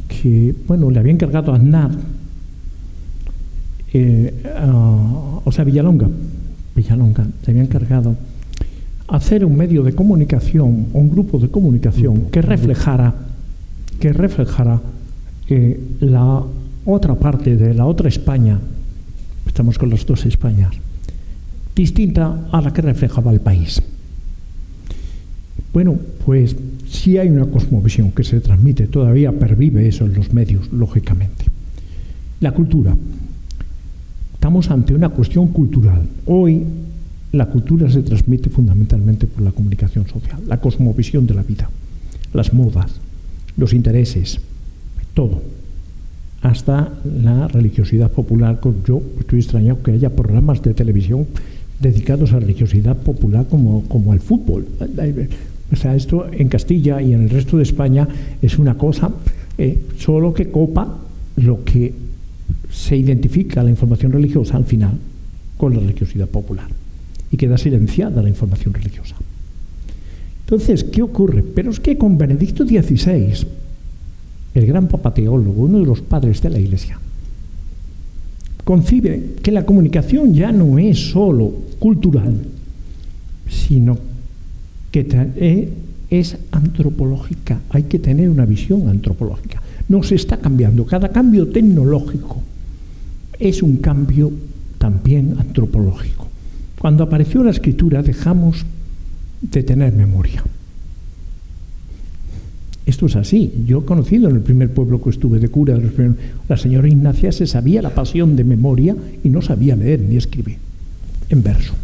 que, le había encargado a Aznar, Villalonga, se había encargado hacer un medio de comunicación, un grupo de comunicación que reflejara la otra parte de la otra España. Estamos con las dos Españas, distinta a la que reflejaba el país. Bueno, pues sí hay una cosmovisión que se transmite, todavía pervive eso en los medios, lógicamente. La cultura. Estamos ante una cuestión cultural. Hoy la cultura se transmite fundamentalmente por la comunicación social, la cosmovisión de la vida, las modas, los intereses, todo, hasta la religiosidad popular. Yo estoy extrañado que haya programas de televisión dedicados a la religiosidad popular como el fútbol. O sea, esto en Castilla y en el resto de España es una cosa solo que copa lo que se identifica la información religiosa al final con la religiosidad popular y queda silenciada la información religiosa. Entonces, ¿qué ocurre? Pero es que con Benedicto XVI, el gran papa teólogo, uno de los padres de la Iglesia, concibe que la comunicación ya no es solo cultural, sino que es antropológica. Hay que tener una visión antropológica. Nos está cambiando. Cada cambio tecnológico es un cambio también antropológico. Cuando apareció la escritura dejamos de tener memoria. Esto es así. Yo he conocido en el primer pueblo que estuve de cura, la señora Ignacia se sabía la pasión de memoria y no sabía leer ni escribir en verso.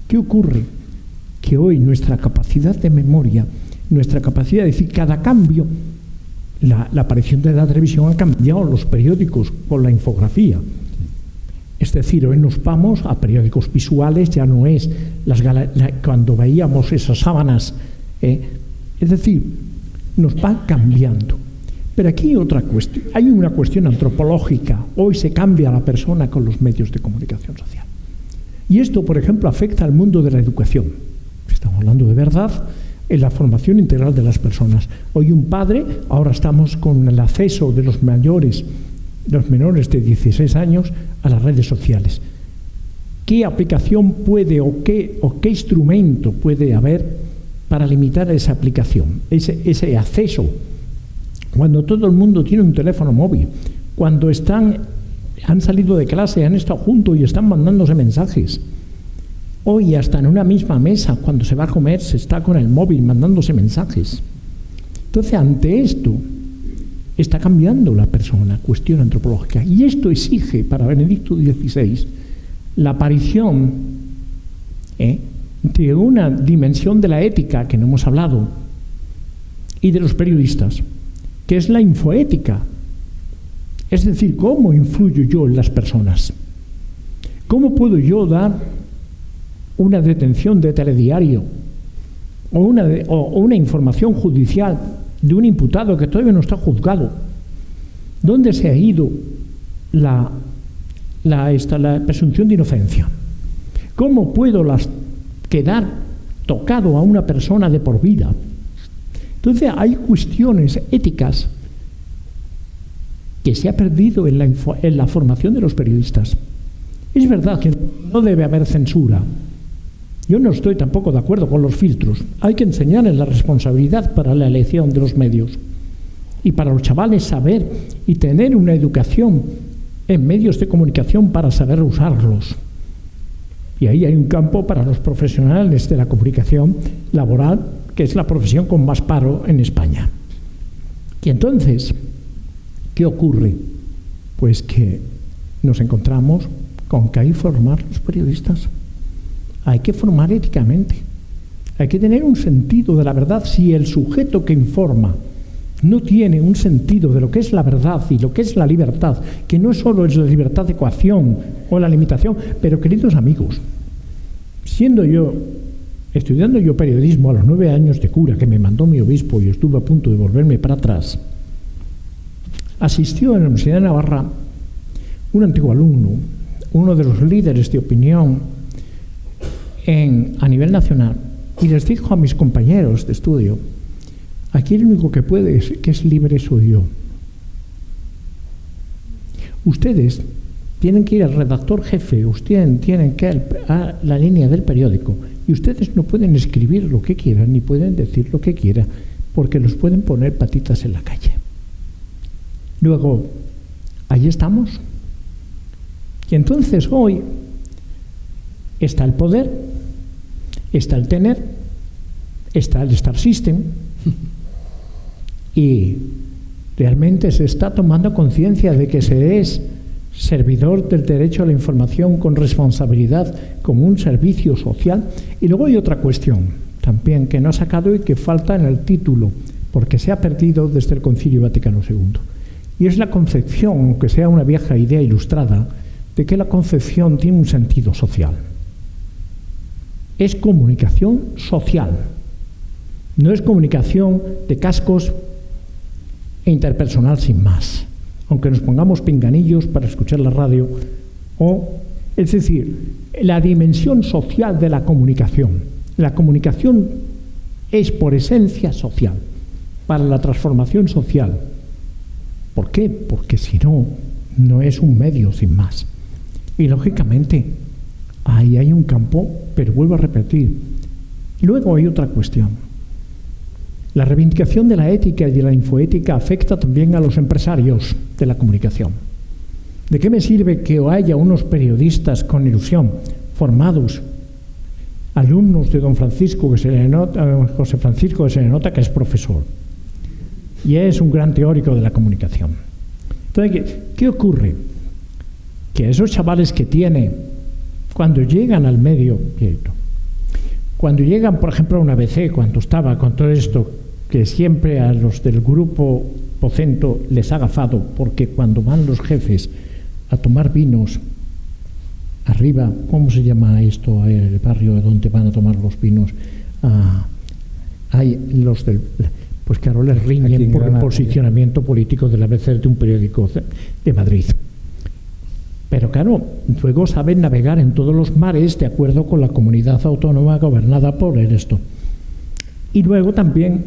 ¿Qué ocurre? que hoy nuestra capacidad de memoria, nuestra capacidad de decir cada cambio, la aparición de la televisión ha cambiado los periódicos con la infografía. Es decir, hoy nos vamos a periódicos visuales, ya no es cuando veíamos esas sábanas. Es decir, nos va cambiando. Pero aquí hay otra cuestión. Hay una cuestión antropológica. Hoy se cambia la persona con los medios de comunicación social. Y esto, por ejemplo, afecta al mundo de la educación. Estamos hablando de verdad en la formación integral de las personas. Hoy un padre, ahora estamos con el acceso de los menores de 16 años a las redes sociales. ¿Qué aplicación puede o qué instrumento puede haber para limitar esa aplicación, ese acceso? Cuando todo el mundo tiene un teléfono móvil, cuando han salido de clase, han estado juntos y están mandándose mensajes. Hoy hasta en una misma mesa, cuando se va a comer, se está con el móvil mandándose mensajes. Entonces, ante esto, está cambiando la persona, cuestión antropológica. Y esto exige para Benedicto XVI la aparición de una dimensión de la ética que no hemos hablado y de los periodistas, que es la infoética. Es decir, ¿cómo influyo yo en las personas? ¿Cómo puedo yo dar una detención de telediario o una información judicial de un imputado que todavía no está juzgado? ¿Dónde se ha ido la presunción de inocencia? ¿Cómo puedo quedar tocado a una persona de por vida? Entonces hay cuestiones éticas que se ha perdido en la formación de los periodistas. Es verdad que no debe haber censura. Yo no estoy tampoco de acuerdo con los filtros. Hay que enseñarles la responsabilidad para la elección de los medios y para los chavales saber y tener una educación en medios de comunicación para saber usarlos. Y ahí hay un campo para los profesionales de la comunicación laboral, que es la profesión con más paro en España. Y entonces, ¿qué ocurre? Pues que nos encontramos con que hay que formar a los periodistas. Hay que formar éticamente. Hay que tener un sentido de la verdad. Si el sujeto que informa no tiene un sentido de lo que es la verdad y lo que es la libertad, que no solo es la libertad de coacción o la limitación, pero queridos amigos, estudiando yo periodismo a los 9 años de cura que me mandó mi obispo y estuve a punto de volverme para atrás, asistió en la Universidad de Navarra un antiguo alumno, uno de los líderes de opinión a nivel nacional, y les dijo a mis compañeros de estudio: aquí el único que es libre soy yo. Ustedes tienen que ir al redactor jefe, ustedes tienen que ir a la línea del periódico, y ustedes no pueden escribir lo que quieran, ni pueden decir lo que quieran, porque los pueden poner patitas en la calle. Luego, ahí estamos. Y entonces hoy está el poder, está el tener, está el Star System, y realmente se está tomando conciencia de que se es servidor del derecho a la información con responsabilidad como un servicio social. Y luego hay otra cuestión también que no ha sacado y que falta en el título, porque se ha perdido desde el Concilio Vaticano II. Y es la concepción, aunque sea una vieja idea ilustrada, de que la concepción tiene un sentido social. Es comunicación social. No es comunicación de cascos e interpersonal sin más, aunque nos pongamos pinganillos para escuchar la radio. Es decir, la dimensión social de la comunicación. La comunicación es por esencia social, para la transformación social. ¿Por qué? Porque si no, no es un medio sin más. Y lógicamente, ahí hay un campo, pero vuelvo a repetir. Luego hay otra cuestión. La reivindicación de la ética y de la infoética afecta también a los empresarios de la comunicación. ¿De qué me sirve que haya unos periodistas con ilusión, formados, alumnos de don Francisco, José Francisco, que se le nota que es profesor y es un gran teórico de la comunicación? Entonces, ¿qué ocurre? Que esos chavales que tiene, cuando llegan al medio, Cuando llegan, por ejemplo, a una ABC, cuando estaba con todo esto, que siempre a los del grupo Pocento les ha agafado, porque cuando van los jefes a tomar vinos arriba, ¿cómo se llama esto? El barrio donde van a tomar los vinos. Hay los del... Pues claro, les riñen por el posicionamiento político de la ABC, de un periódico de Madrid. Pero claro, luego saben navegar en todos los mares de acuerdo con la comunidad autónoma gobernada por esto. Y luego también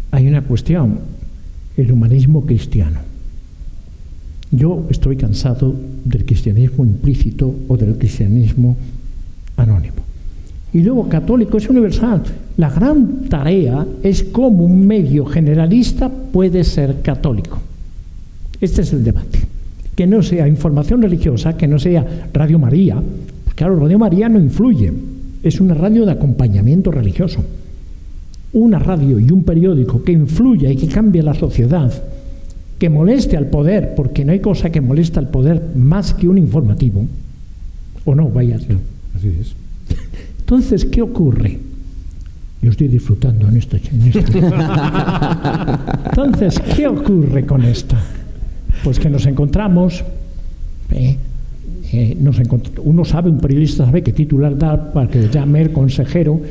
hay una cuestión, el humanismo cristiano. Yo estoy cansado del cristianismo implícito o del cristianismo anónimo. Y luego católico es universal. La gran tarea es cómo un medio generalista puede ser católico. Este es el debate. Que no sea información religiosa, que no sea Radio María. Claro, Radio María no influye. Es una radio de acompañamiento religioso. Una radio y un periódico que influya y que cambie la sociedad, que moleste al poder, porque no hay cosa que moleste al poder más que un informativo. ¿O no? Vaya. Así es. Entonces, ¿qué ocurre? Yo estoy disfrutando en esto. Entonces, ¿qué ocurre con esto? Pues que nos encontramos, uno sabe, un periodista sabe qué titular dar para que llame el consejero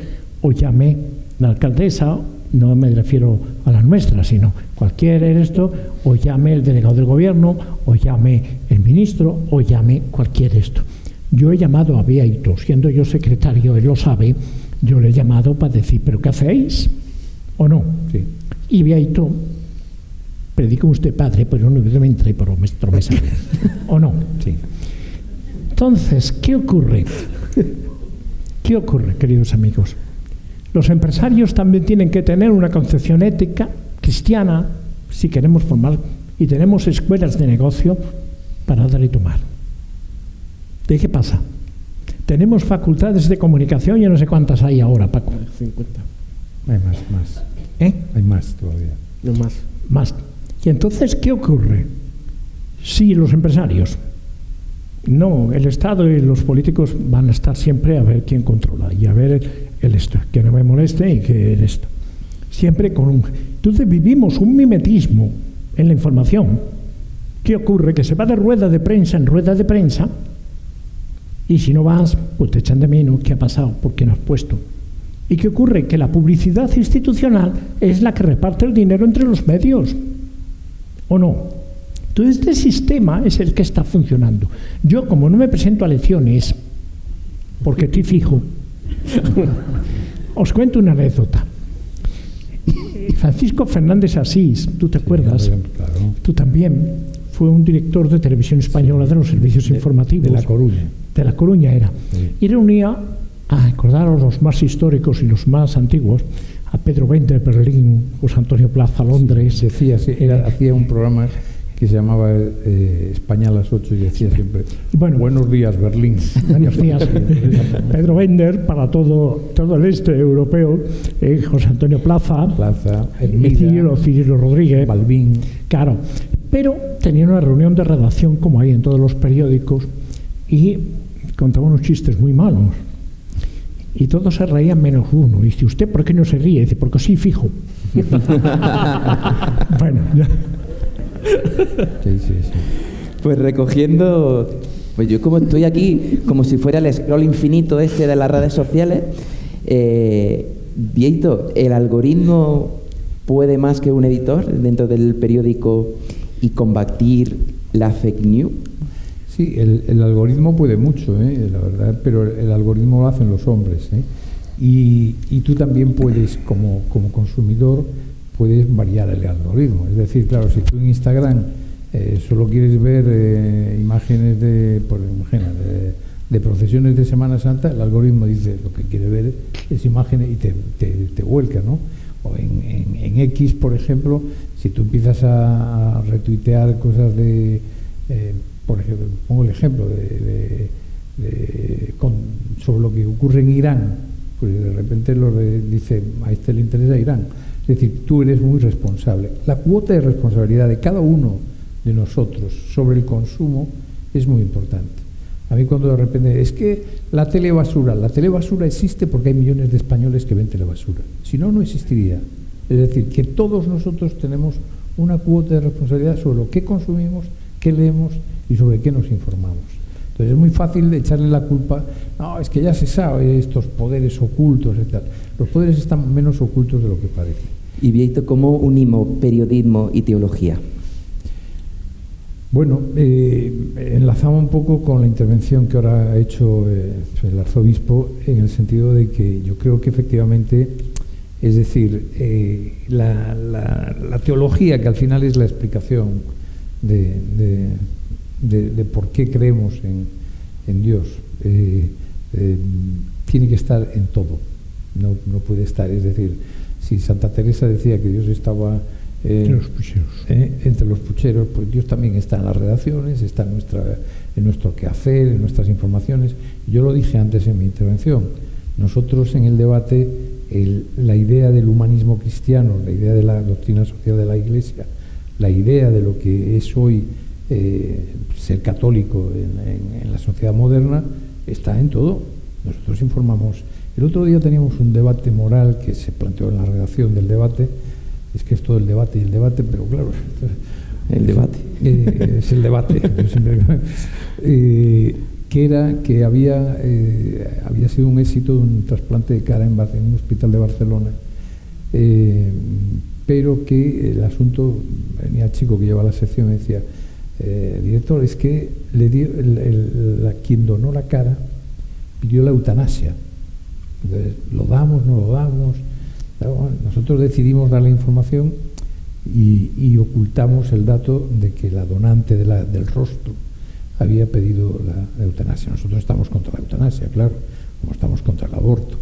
o llame la alcaldesa, no me refiero a la nuestra, sino cualquier esto, o llame el delegado del gobierno, o llame el ministro, o llame cualquier esto. Yo he llamado a Beaito, siendo yo secretario, él lo sabe, yo le he llamado para decir, ¿pero qué hacéis? ¿O no? Sí. Y Beaito, predica usted, padre, pero no me entré por nuestro mesa. ¿O no? Sí. Entonces, ¿qué ocurre? ¿Qué ocurre, queridos amigos? Los empresarios también tienen que tener una concepción ética cristiana si queremos formar, y tenemos escuelas de negocio para dar y tomar. ¿De qué pasa? Tenemos facultades de comunicación, yo no sé cuántas hay ahora, Paco. 50. Hay más. Hay más todavía. No más. Más. Y entonces, ¿qué ocurre? Si los empresarios, no, el Estado y los políticos van a estar siempre a ver quién controla y a ver el esto, que no me moleste y que el esto. Siempre con un... Entonces vivimos un mimetismo en la información. ¿Qué ocurre? Que se va de rueda de prensa en rueda de prensa y si no vas, pues te echan de menos. ¿Qué ha pasado? ¿Por qué no has puesto? ¿Y qué ocurre? Que la publicidad institucional es la que reparte el dinero entre los medios. ¿O no? Entonces este sistema es el que está funcionando. Yo, como no me presento a lecciones, porque estoy fijo, os cuento una anécdota. Francisco Fernández Asís, ¿tú te acuerdas? Claro. Tú también. Fue un director de Televisión Española de los servicios informativos. De La Coruña. De La Coruña era. Sí. Y reunía, a acordaros los más históricos y los más antiguos, a Pedro Bender, Berlín, José Antonio Plaza, Londres. Sí, decía, sí, hacía un programa que se llamaba España a las 8 y decía siempre, bueno, buenos días, Berlín. Buenos días. Pedro Bender para todo el este europeo, José Antonio Plaza, Hermida, Cirilo Rodríguez, Balbín. Claro, pero tenía una reunión de redacción como hay en todos los periódicos y contaba unos chistes muy malos. Y todos se reían menos uno. Y dice, ¿usted por qué no se ríe? Dice, porque sí, fijo. Bueno, ya. Sí. Pues recogiendo, pues yo como estoy aquí, como si fuera el scroll infinito este de las redes sociales, Beaito, ¿el algoritmo puede más que un editor dentro del periódico y combatir la fake news? Sí, el algoritmo puede mucho, la verdad, pero el algoritmo lo hacen los hombres, y tú también puedes, como consumidor, puedes variar el algoritmo. Es decir, claro, si tú en Instagram solo quieres ver imágenes de procesiones de Semana Santa, el algoritmo dice lo que quiere ver es imágenes y te vuelca, ¿no? O en X, por ejemplo, si tú empiezas a retuitear cosas de... por ejemplo, pongo el ejemplo sobre lo que ocurre en Irán, pues de repente dice, a este le interesa Irán. Es decir, tú eres muy responsable. La cuota de responsabilidad de cada uno de nosotros sobre el consumo es muy importante. A mí cuando de repente, es que la telebasura existe porque hay millones de españoles que ven telebasura. Si no, no existiría. Es decir, que todos nosotros tenemos una cuota de responsabilidad sobre lo que consumimos, qué leemos y sobre qué nos informamos. Entonces es muy fácil de echarle la culpa, no, es que ya se sabe estos poderes ocultos y tal. Los poderes están menos ocultos de lo que parece. Y Vieito, ¿cómo unimos periodismo y teología? Bueno, enlazamos un poco con la intervención que ahora ha hecho el arzobispo, en el sentido de que yo creo que efectivamente, es decir, la teología, que al final es la explicación de por qué creemos en Dios, tiene que estar en todo, no puede estar, es decir, si Santa Teresa decía que Dios estaba entre los pucheros, pues Dios también está en las redacciones, está en nuestro quehacer, en nuestras informaciones. Yo lo dije antes en mi intervención, nosotros en el debate, la idea del humanismo cristiano, la idea de la doctrina social de la Iglesia, la idea de lo que es hoy ser católico en la sociedad moderna, está en todo. Nosotros informamos. El otro día teníamos un debate moral que se planteó en la redacción del debate. Es que es todo el debate y el debate, pero claro, el debate es el debate. Que era que había sido un éxito de un trasplante de cara en un hospital de Barcelona, pero que el asunto, venía el chico que lleva la sección y me decía, director, es que le dio quien donó la cara pidió la eutanasia. Entonces, ¿lo damos, no lo damos? Nosotros decidimos dar la información y ocultamos el dato de que la donante del rostro había pedido la eutanasia. Nosotros estamos contra la eutanasia, claro, como estamos contra el aborto,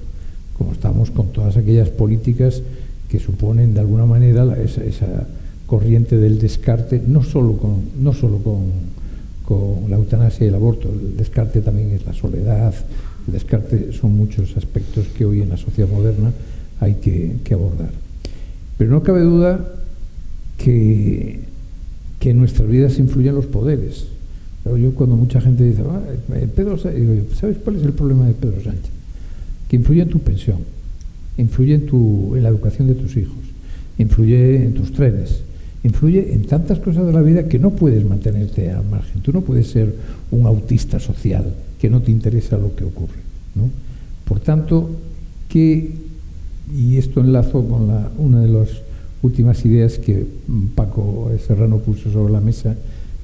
como estamos con todas aquellas políticas que suponen de alguna manera esa corriente del descarte, no solo con la eutanasia y el aborto. El descarte también es la soledad, el descarte son muchos aspectos que hoy en la sociedad moderna hay que abordar. Pero no cabe duda que en nuestras vidas influyen los poderes. Pero yo, cuando mucha gente dice, Pedro Sánchez, digo yo, ¿sabes cuál es el problema de Pedro Sánchez? Que influye en tu pensión, influye en la educación de tus hijos, influye en tus trenes, influye en tantas cosas de la vida que no puedes mantenerte al margen. Tú no puedes ser un autista social que no te interesa lo que ocurre, ¿no? Por tanto, y esto enlazo con una de las últimas ideas que Paco Serrano puso sobre la mesa,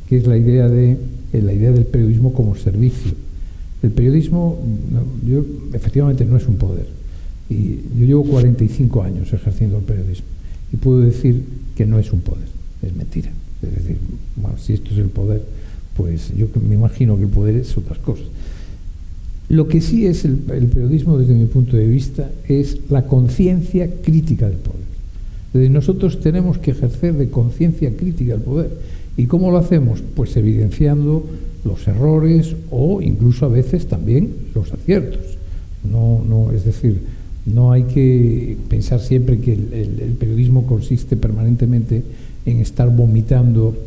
que es la idea del periodismo como servicio. El periodismo, efectivamente, no es un poder. Y yo llevo 45 años ejerciendo el periodismo y puedo decir que no es un poder, es mentira. Es decir, bueno, si esto es el poder, pues yo me imagino que el poder es otras cosas. Lo que sí es el periodismo, desde mi punto de vista, es la conciencia crítica del poder. Es decir, nosotros tenemos que ejercer de conciencia crítica el poder. ¿Y cómo lo hacemos? Pues evidenciando los errores o incluso a veces también los aciertos. Es decir, no hay que pensar siempre que el periodismo consiste permanentemente en estar vomitando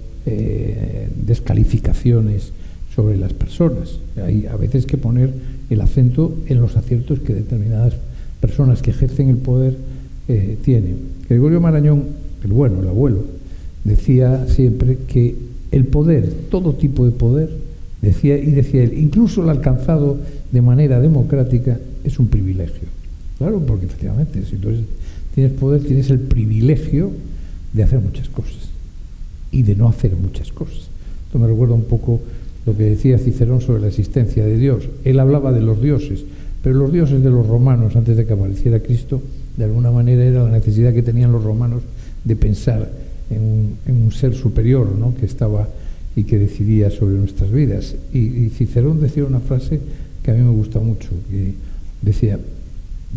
descalificaciones sobre las personas. Hay a veces que poner el acento en los aciertos que determinadas personas que ejercen el poder tienen. Gregorio Marañón, el abuelo, decía siempre que el poder, todo tipo de poder, decía él, incluso el alcanzado de manera democrática, es un privilegio. Claro, porque efectivamente, si tú tienes poder, tienes el privilegio de hacer muchas cosas y de no hacer muchas cosas. Esto me recuerda un poco lo que decía Cicerón sobre la existencia de Dios. Él hablaba de los dioses, pero los dioses de los romanos, antes de que apareciera Cristo, de alguna manera era la necesidad que tenían los romanos de pensar en un ser superior, ¿no?, que estaba y que decidía sobre nuestras vidas. Y Cicerón decía una frase que a mí me gusta mucho, que decía: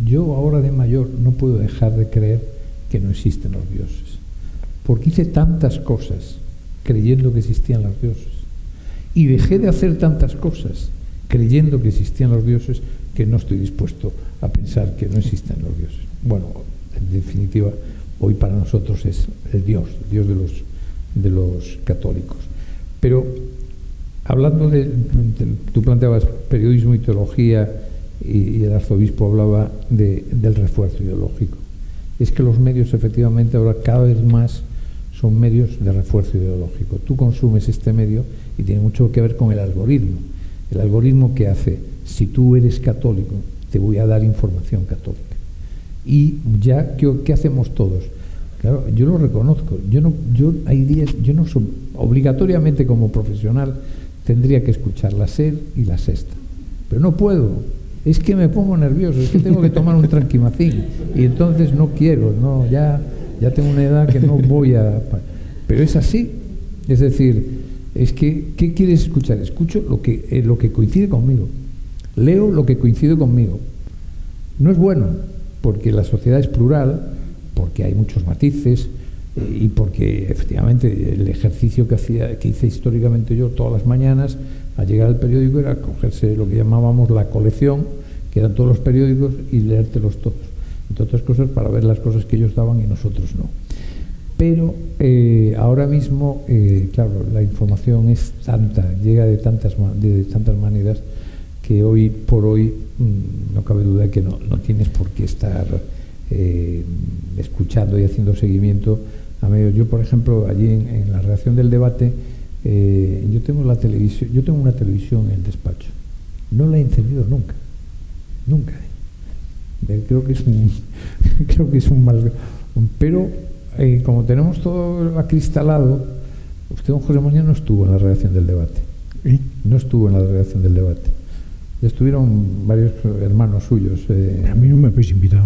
yo ahora de mayor no puedo dejar de creer que no existen los dioses, porque hice tantas cosas creyendo que existían los dioses y dejé de hacer tantas cosas creyendo que existían los dioses, que no estoy dispuesto a pensar que no existen los dioses. Bueno, en definitiva, hoy para nosotros es el Dios de los católicos. Pero Hablando tú planteabas periodismo y teología, y el arzobispo hablaba del refuerzo ideológico. Es que los medios, efectivamente, ahora cada vez más son medios de refuerzo ideológico. Tú consumes este medio y tiene mucho que ver con el algoritmo. El algoritmo que hace, si tú eres católico, te voy a dar información católica. Y ya, ¿qué hacemos todos? Claro, yo lo reconozco. Hay días, yo no soy, obligatoriamente como profesional, tendría que escuchar la SER y la Sexta. Pero no puedo. Es que me pongo nervioso, es que tengo que tomar un tranquimacín. Y entonces no quiero, no, ya tengo una edad que no voy a... Pero es así. Es decir, es que, ¿qué quieres escuchar? Escucho lo que coincide conmigo. Leo lo que coincide conmigo. No es bueno, porque la sociedad es plural, porque hay muchos matices, y porque efectivamente el ejercicio que hice históricamente yo todas las mañanas al llegar al periódico era cogerse lo que llamábamos la colección, que eran todos los periódicos, y leértelos todos, entre otras cosas para ver las cosas que ellos daban y nosotros no. Pero ahora mismo, claro, la información es tanta, llega de tantas maneras, que hoy por hoy no cabe duda que no tienes por qué estar escuchando y haciendo seguimiento a medios. Yo, por ejemplo, allí en la redacción del debate, yo tengo una televisión en el despacho. No la he encendido nunca. Creo que es un mal. Pero como tenemos todo acristalado, usted, don José María, no estuvo en la redacción del debate. No estuvo en la redacción del debate. Estuvieron varios hermanos suyos. A mí no me habéis invitado.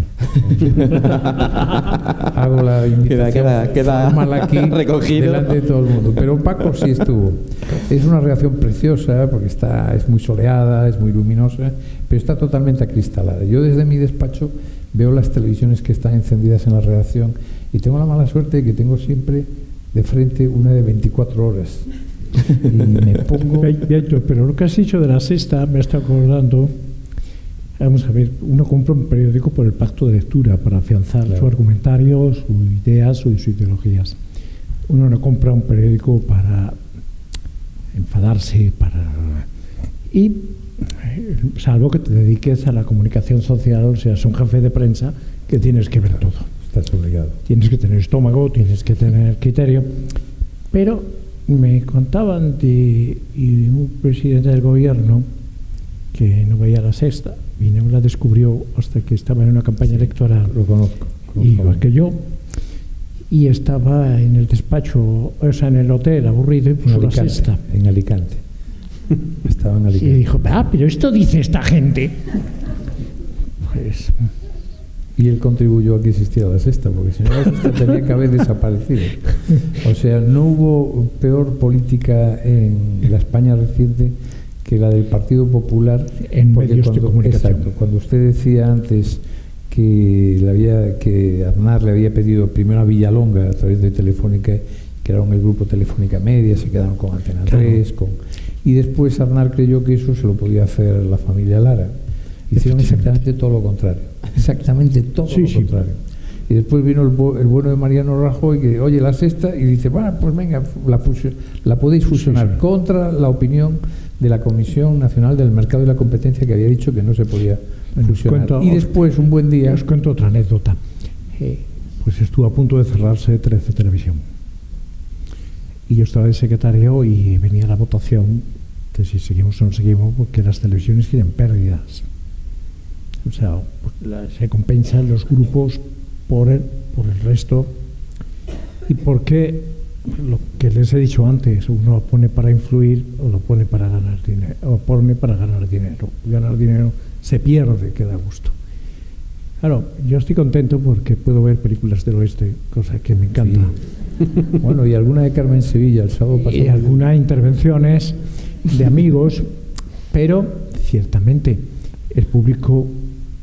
Hago la invitación queda formal aquí recogido delante de todo el mundo. Pero Paco sí estuvo. Es una redacción preciosa porque es muy soleada, es muy luminosa, pero está totalmente acristalada. Yo desde mi despacho veo las televisiones que están encendidas en la redacción y tengo la mala suerte de que tengo siempre de frente una de 24 horas. Y me pongo... Pero lo que has dicho de la Sexta me está acordando. Vamos a ver, uno compra un periódico por el pacto de lectura, para afianzar su argumentario, sus ideas, sus ideologías. Uno no compra un periódico para enfadarse, y salvo que te dediques a la comunicación social, o sea, es un jefe de prensa que tienes que ver todo. Estás obligado. Tienes que tener estómago, tienes que tener criterio, pero me contaban de un presidente del gobierno que no veía la Sexta y no la descubrió hasta que estaba en una campaña electoral. Lo conozco. Igual que yo. Y estaba en el despacho, o sea, en el hotel, aburrido, y puso la Sexta. En Alicante. Estaba en Alicante. Y dijo, pero esto dice esta gente. Pues... Y él contribuyó a que existiera la Sexta, porque si no la Sexta tenía que haber desaparecido. O sea, no hubo peor política en la España reciente que la del Partido Popular en medios de comunicación. Exacto, cuando usted decía antes que Aznar le había pedido primero a Villalonga a través de Telefónica, crearon el grupo Telefónica Media, se quedaron con Antena 3, y después Aznar creyó que eso se lo podía hacer la familia Lara. Hicieron exactamente todo lo contrario. Exactamente todo lo contrario. Y después vino el bueno de Mariano Rajoy, que oye la Sexta, y dice, bueno, pues venga, la podéis fusionar contra la opinión de la Comisión Nacional del Mercado y la Competencia, que había dicho que no se podía fusionar. Y después, un buen día... Os cuento otra anécdota. Pues estuvo a punto de cerrarse 13 Televisión. Y yo estaba de secretario y venía la votación de si seguimos o no seguimos, porque las televisiones tienen pérdidas. O sea, se compensan los grupos por el resto, y porque lo que les he dicho antes, uno lo pone para influir o lo pone para ganar dinero, o pone para ganar dinero. Ganar dinero se pierde, que da gusto. Claro, yo estoy contento porque puedo ver películas del oeste, cosa que me encanta. Sí. Bueno, y alguna de Carmen Sevilla el sábado pasado. Y algunas intervenciones de amigos, pero ciertamente el público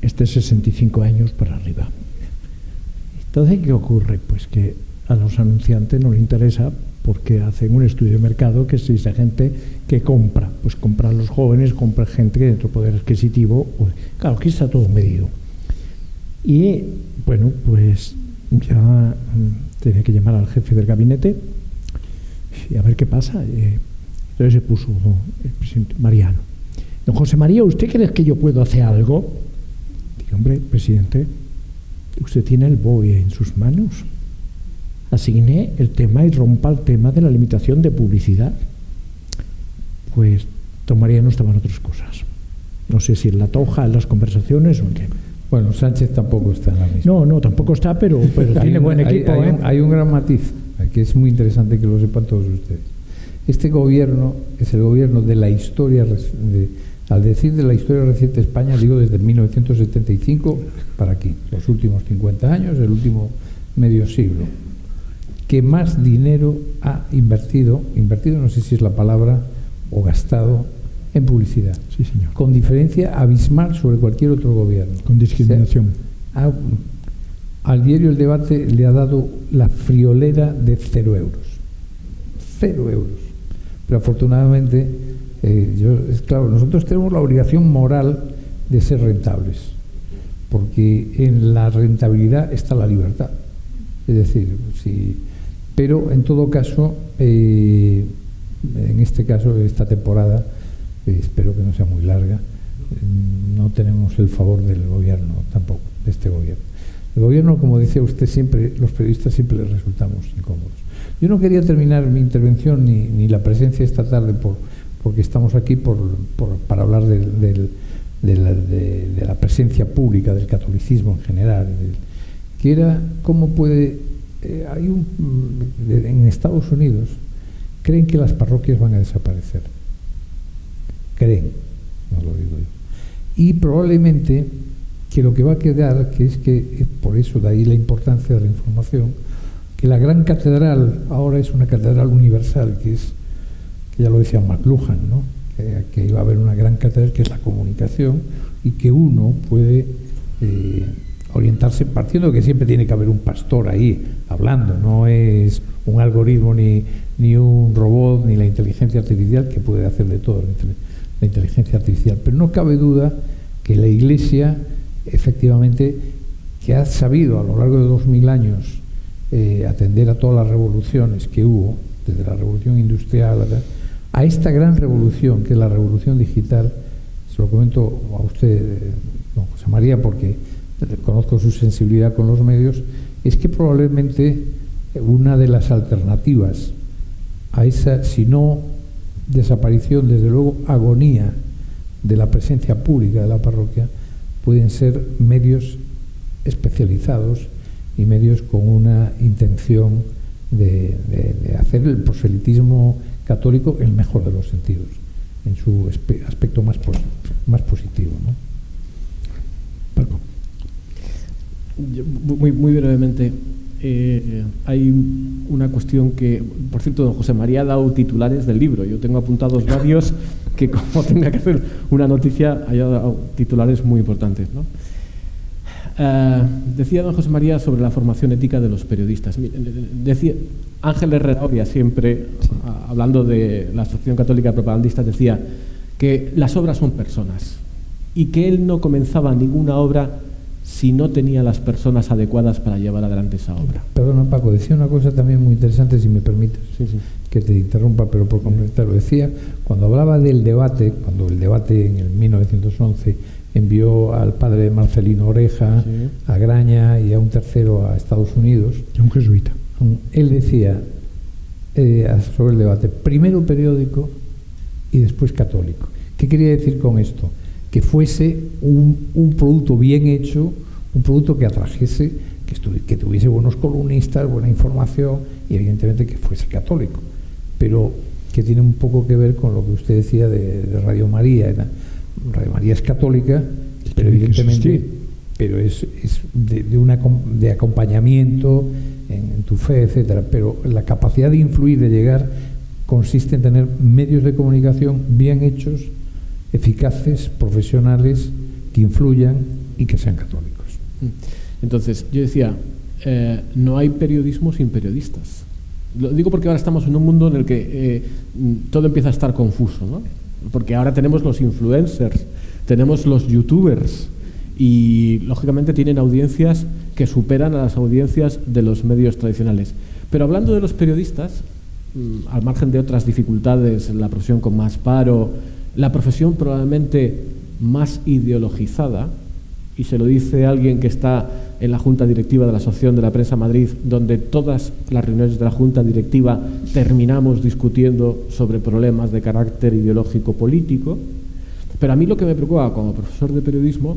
es de 65 años para arriba. Entonces, ¿qué ocurre? Pues que a los anunciantes no les interesa, porque hacen un estudio de mercado que es esa gente que compra. Pues compra a los jóvenes, compra gente que dentro del poder adquisitivo. Claro, aquí está todo medido. Y, bueno, pues ya tenía que llamar al jefe del gabinete y a ver qué pasa. Entonces se puso el presidente Mariano. Don José María, ¿usted cree que yo puedo hacer algo? Digo, hombre, presidente, usted tiene el BOE en sus manos. Asigne el tema y rompa el tema de la limitación de publicidad. Pues don Mariano estaba en otras cosas. No sé si en la toja, en las conversaciones o en qué. Bueno, Sánchez tampoco está en la misma. No, tampoco está, pero tiene buen equipo. Hay un gran matiz, que es muy interesante que lo sepan todos ustedes. Este gobierno es el gobierno de la historia, al decir de la historia reciente de España, digo desde 1975 para aquí, los últimos 50 años, el último medio siglo, que más dinero ha invertido no sé si es la palabra, o gastado en publicidad. Sí, señor. Con diferencia abismal sobre cualquier otro gobierno. Con discriminación. O sea, al diario El Debate le ha dado la friolera de 0 euros. 0 euros. Pero afortunadamente, claro, nosotros tenemos la obligación moral de ser rentables, porque en la rentabilidad está la libertad. Es decir, pero en todo caso, en este caso, esta temporada, espero que no sea muy larga, no tenemos el favor del gobierno tampoco, de este gobierno. El gobierno, como decía usted, siempre, los periodistas siempre les resultamos incómodos. Yo no quería terminar mi intervención ni la presencia esta tarde porque estamos aquí para hablar de la presencia pública del catolicismo en general, que era cómo puede... en Estados Unidos creen que las parroquias van a desaparecer. Creen, no lo digo yo. Y probablemente que lo que va a quedar, que es por eso de ahí la importancia de la información, que la gran catedral ahora es una catedral universal, que ya lo decía McLuhan, ¿no? Que iba a haber una gran catedral que es la comunicación y que uno puede orientarse partiendo de que siempre tiene que haber un pastor ahí hablando, no es un algoritmo ni un robot ni la inteligencia artificial, que puede hacer de todo la inteligencia artificial, pero no cabe duda que la Iglesia efectivamente, que ha sabido a lo largo de 2000 años atender a todas las revoluciones que hubo, desde la revolución industrial a esta gran revolución que es la revolución digital. Se lo comento a usted, don José María, porque conozco su sensibilidad con los medios, es que probablemente una de las alternativas a esa, si no desaparición, desde luego agonía de la presencia pública de la parroquia, pueden ser medios especializados y medios con una intención de hacer el proselitismo católico en el mejor de los sentidos, en su aspecto más positivo, ¿no? Paco. Muy brevemente, hay una cuestión que, por cierto, don José María ha dado titulares del libro. Yo tengo apuntados varios que, como tenga que hacer una noticia, haya dado titulares muy importantes, ¿no? Decía don José María sobre la formación ética de los periodistas. Decía Ángel Herrera, siempre, hablando de la Asociación Católica de Propagandistas, decía que las obras son personas y que él no comenzaba ninguna obra si no tenía las personas adecuadas para llevar adelante esa obra. Perdona, Paco, decía una cosa también muy interesante, si me permites, sí. Que te interrumpa, pero por completarlo. Decía, cuando hablaba del debate, cuando el debate en el 1911 envió al padre Marcelino Oreja, sí, a Graña y a un tercero a Estados Unidos, y a un jesuita, él decía sobre el debate, primero periódico y después católico. ¿Qué quería decir con esto? Que fuese un producto bien hecho, un producto que atrajese, que tuviese buenos columnistas, buena información y evidentemente que fuese católico, pero que tiene un poco que ver con lo que usted decía de Radio María. Radio María es católica, pero evidentemente es de acompañamiento en tu fe, etcétera, pero la capacidad de influir, de llegar, consiste en tener medios de comunicación bien hechos, eficaces, profesionales, que influyan y que sean católicos. Entonces, yo decía, no hay periodismo sin periodistas. Lo digo porque ahora estamos en un mundo en el que todo empieza a estar confuso, ¿no? Porque ahora tenemos los influencers, tenemos los youtubers y, lógicamente, tienen audiencias que superan a las audiencias de los medios tradicionales. Pero hablando de los periodistas, al margen de otras dificultades, la profesión con más paro, la profesión probablemente más ideologizada, y se lo dice alguien que está en la Junta Directiva de la Asociación de la Prensa Madrid, donde todas las reuniones de la Junta Directiva terminamos discutiendo sobre problemas de carácter ideológico político. Pero a mí lo que me preocupa como profesor de periodismo,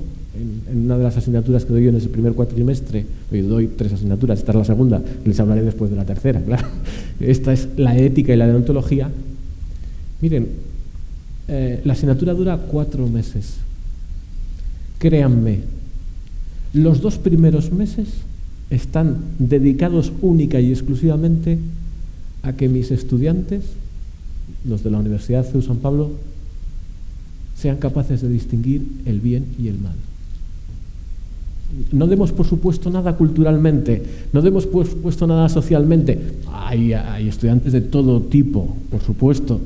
en una de las asignaturas que doy yo en ese primer cuatrimestre, hoy doy 3 asignaturas, esta es la segunda, les hablaré después de la tercera, claro. Esta es la ética y la deontología. Miren, la asignatura dura 4 meses. Créanme, los 2 primeros meses están dedicados única y exclusivamente a que mis estudiantes, los de la Universidad CEU San Pablo, sean capaces de distinguir el bien y el mal. No demos por supuesto nada culturalmente, no demos por supuesto nada socialmente. Hay estudiantes de todo tipo, por supuesto.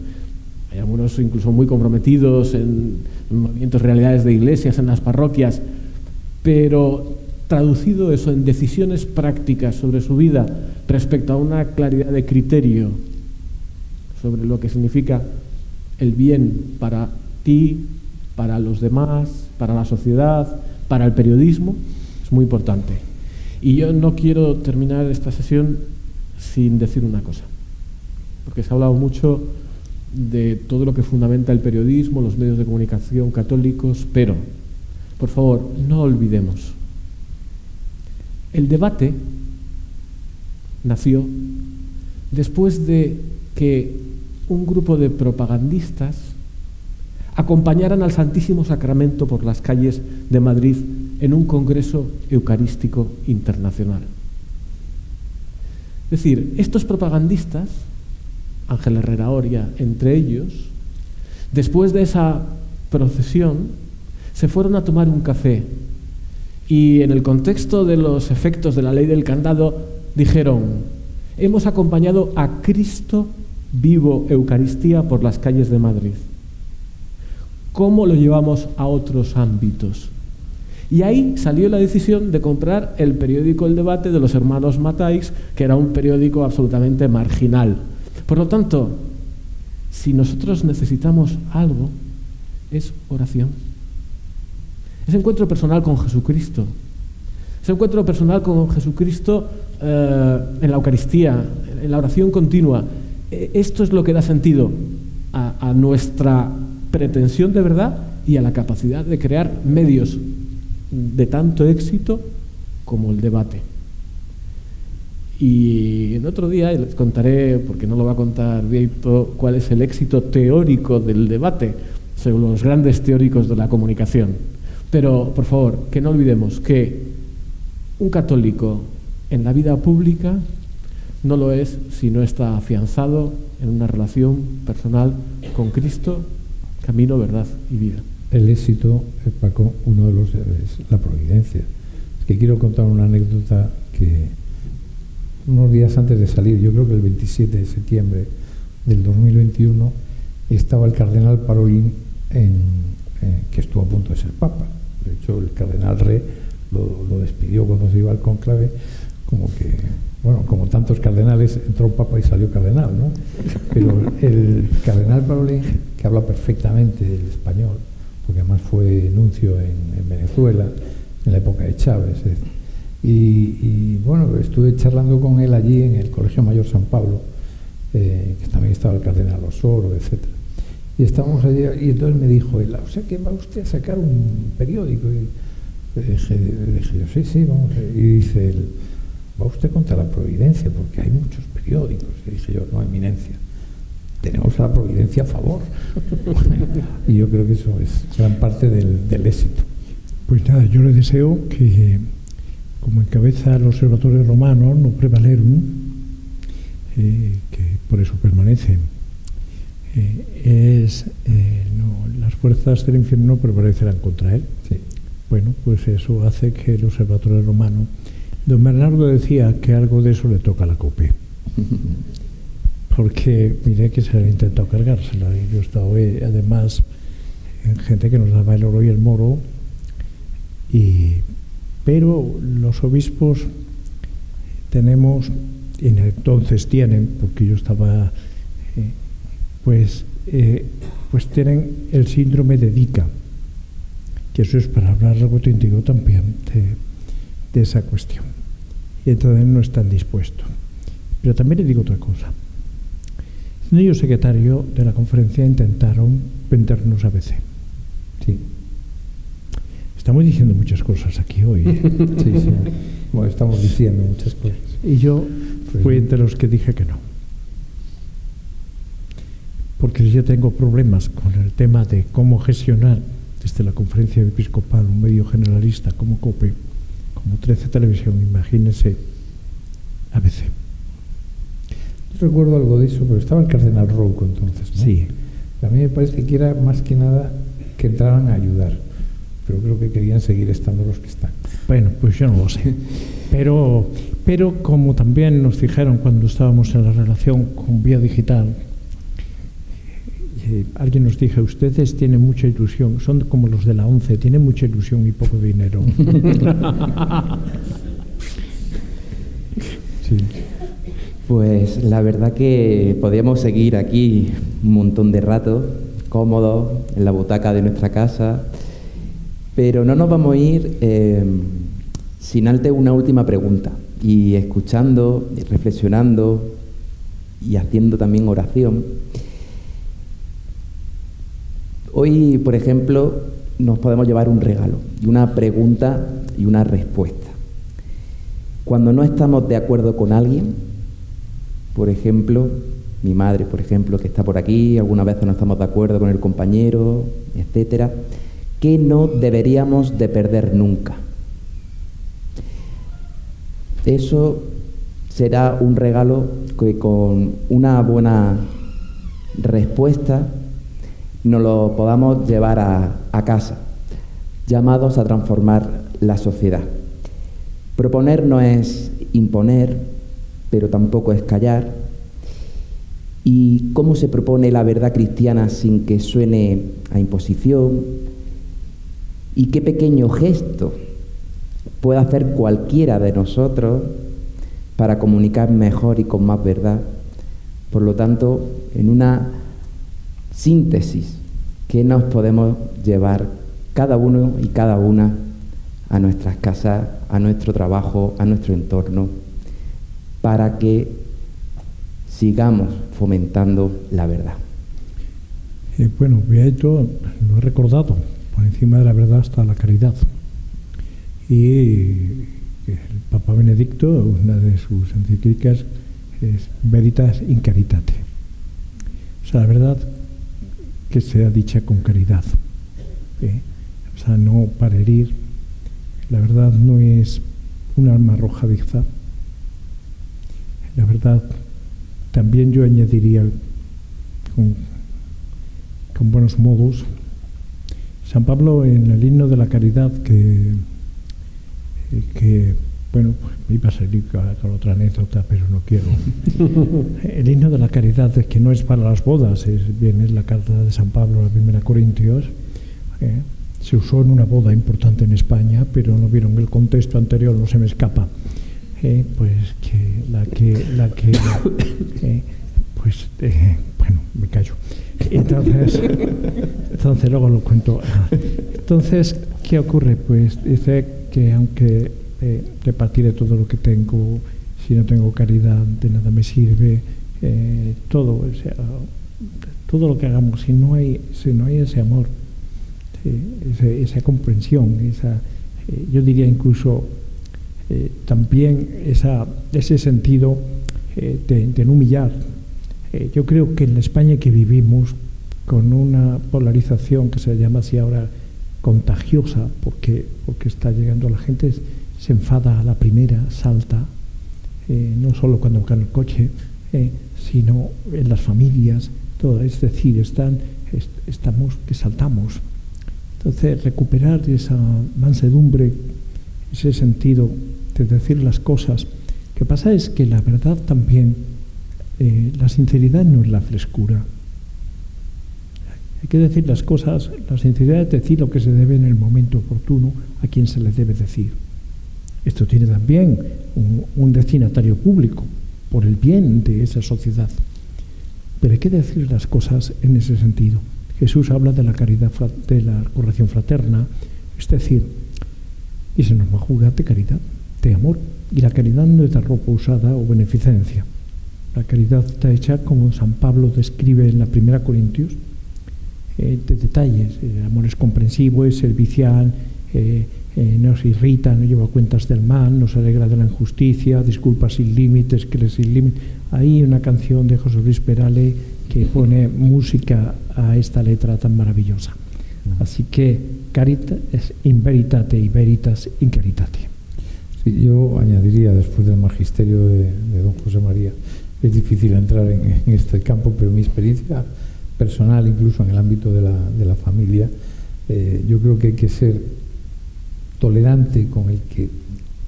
Hay algunos incluso muy comprometidos en movimientos, realidades de iglesias, en las parroquias, pero traducido eso en decisiones prácticas sobre su vida respecto a una claridad de criterio sobre lo que significa el bien para ti, para los demás, para la sociedad, para el periodismo, es muy importante. Y yo no quiero terminar esta sesión sin decir una cosa, porque se ha hablado mucho de todo lo que fundamenta el periodismo, los medios de comunicación católicos, pero, por favor, no olvidemos, el debate nació después de que un grupo de propagandistas acompañaran al Santísimo Sacramento por las calles de Madrid en un congreso eucarístico internacional. Es decir, estos propagandistas, Ángel Herrera Oria entre ellos, después de esa procesión, se fueron a tomar un café y en el contexto de los efectos de la ley del candado dijeron: hemos acompañado a Cristo vivo Eucaristía por las calles de Madrid. ¿Cómo lo llevamos a otros ámbitos? Y ahí salió la decisión de comprar el periódico El Debate de los hermanos Matáis, que era un periódico absolutamente marginal. Por lo tanto, si nosotros necesitamos algo, es oración. Es encuentro personal con Jesucristo. Es encuentro personal con Jesucristo en la Eucaristía, en la oración continua. Esto es lo que da sentido a nuestra pretensión de verdad y a la capacidad de crear medios de tanto éxito como el debate. Y en otro día les contaré, porque no lo va a contar Vieito, cuál es el éxito teórico del debate, según los grandes teóricos de la comunicación. Pero, por favor, que no olvidemos que un católico en la vida pública no lo es si no está afianzado en una relación personal con Cristo, camino, verdad y vida. El éxito, Paco, uno de los es la providencia. Es que quiero contar una anécdota que unos días antes de salir, yo creo que el 27 de septiembre del 2021, estaba el cardenal Parolin, que estuvo a punto de ser papa. De hecho, el cardenal Re lo despidió cuando se iba al cónclave, como que, bueno, como tantos cardenales, entró papa y salió cardenal, ¿no? Pero el cardenal Parolin, que habla perfectamente el español, porque además fue nuncio en Venezuela, en la época de Chávez, y bueno, estuve charlando con él allí en el Colegio Mayor San Pablo, que también estaba el cardenal Osoro, etc. Y estábamos allí, y entonces me dijo él: o sea, que va usted a sacar un periódico. Y le dije yo, sí, vamos. Y dice él: va usted contra la providencia, porque hay muchos periódicos. Y dije yo: no, eminencia, tenemos a la providencia a favor. Y yo creo que eso es gran parte del éxito. Pues nada, yo le deseo que, como encabeza el Observatorio Romano, no prevalerum, que por eso permanece, las fuerzas del infierno no prevalecerán contra él. Sí. Bueno, pues eso hace que el Observatorio Romano... Don Bernardo decía que algo de eso le toca a la COPE. Porque miré que se le ha intentado cargársela. Y yo he estado además en gente que nos daba el oro y el moro. Pero los obispos tenemos entonces tienen, porque yo estaba, pues tienen el síndrome de Zika, que eso es para hablar algo auténtico también de esa cuestión. Y entonces no están dispuestos. Pero también le digo otra cosa. Siendo yo secretario de la conferencia, intentaron vendernos ABC. Sí. Estamos diciendo muchas cosas aquí hoy. Sí, sí. Bueno, estamos diciendo muchas cosas. Y yo fui de los que dije que no. Porque yo tengo problemas con el tema de cómo gestionar desde la conferencia episcopal un medio generalista como COPE, como 13 Televisión, imagínense ABC. Yo recuerdo algo de eso, pero estaba el cardenal Rouco entonces, ¿no? Sí. A mí me parece que era más que nada que entraran a ayudar, pero creo que querían seguir estando los que están. Bueno, pues yo no lo sé. Pero como también nos dijeron cuando estábamos en la relación con Vía Digital, alguien nos dijo, ustedes tienen mucha ilusión, son como los de la ONCE, tienen mucha ilusión y poco dinero. Sí. Pues la verdad que podríamos seguir aquí un montón de rato, cómodos, en la butaca de nuestra casa, pero no nos vamos a ir sin antes una última pregunta, y escuchando, y reflexionando y haciendo también oración. Hoy, por ejemplo, nos podemos llevar un regalo, y una pregunta y una respuesta. Cuando no estamos de acuerdo con alguien, por ejemplo, mi madre, por ejemplo, que está por aquí, algunas veces no estamos de acuerdo con el compañero, etcétera, ¿qué no deberíamos de perder nunca? Eso será un regalo que con una buena respuesta nos lo podamos llevar a casa, llamados a transformar la sociedad. Proponer no es imponer, pero tampoco es callar. ¿Y cómo se propone la verdad cristiana sin que suene a imposición? ¿Y qué pequeño gesto puede hacer cualquiera de nosotros para comunicar mejor y con más verdad? Por lo tanto, en una síntesis, ¿qué nos podemos llevar cada uno y cada una a nuestras casas, a nuestro trabajo, a nuestro entorno, para que sigamos fomentando la verdad? Bueno, Beato lo he recordado, por encima de la verdad está la caridad. Y el Papa Benedicto, una de sus encíclicas es Veritas in Caritate. O sea, la verdad que sea dicha con caridad. O sea, no para herir. La verdad no es un arma arrojadiza. La verdad, también yo añadiría con buenos modos. San Pablo, en el himno de la caridad, que bueno, me iba a salir con otra anécdota, pero no quiero. El himno de la caridad, que no es para las bodas, es la carta de San Pablo, la 1 Corintios. Se usó en una boda importante en España, pero no vieron el contexto anterior, no se me escapa. Pues bueno, me callo. Entonces luego lo cuento. Entonces, ¿qué ocurre? Pues dice que aunque repartiré todo lo que tengo, si no tengo caridad, de nada me sirve. Todo, o sea, todo lo que hagamos, si no hay ese amor, esa comprensión, yo diría incluso también ese sentido de no humillar. Yo creo que en la España que vivimos, con una polarización que se llama así ahora contagiosa, porque está llegando la gente, se enfada a la primera, salta, no solo cuando va en el coche, sino en las familias, todo, es decir, estamos que saltamos. Entonces, recuperar esa mansedumbre, ese sentido de decir las cosas. Lo que pasa es que la verdad también, la sinceridad no es la frescura. Hay que decir las cosas, la sinceridad es decir lo que se debe en el momento oportuno a quien se le debe decir. Esto tiene también un destinatario público, por el bien de esa sociedad. Pero hay que decir las cosas en ese sentido. Jesús habla de la caridad, de la corrección fraterna, es decir, y se nos va a jugar de caridad, de amor. Y la caridad no es de ropa usada o beneficencia. La caridad está hecha como San Pablo describe en la 1 Corintios, de detalles. El amor es comprensivo, es servicial, no se irrita, no lleva cuentas del mal, no se alegra de la injusticia, disculpa sin límites, cree sin límites. Hay una canción de José Luis Perales que pone música a esta letra tan maravillosa. Así que caritas in veritate y veritas in caritate. Sí, yo añadiría, después del magisterio de don José María, es difícil entrar en este campo, pero mi experiencia personal, incluso en el ámbito de la familia, yo creo que hay que ser tolerante con el que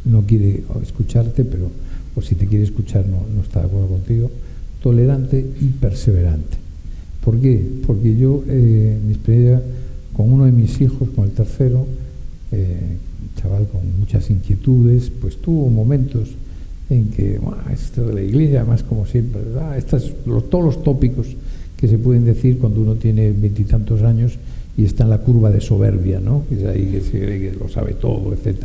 no quiere escucharte, pero o si te quiere escuchar no está de acuerdo contigo, tolerante y perseverante. ¿Por qué? Porque yo, mi experiencia con uno de mis hijos, con el tercero, un chaval con muchas inquietudes, pues tuvo momentos en que, esto de la iglesia, además como siempre, todos los tópicos que se pueden decir cuando uno tiene 20 y tantos años y está en la curva de soberbia, ¿no? Es ahí que se cree que lo sabe todo, etc.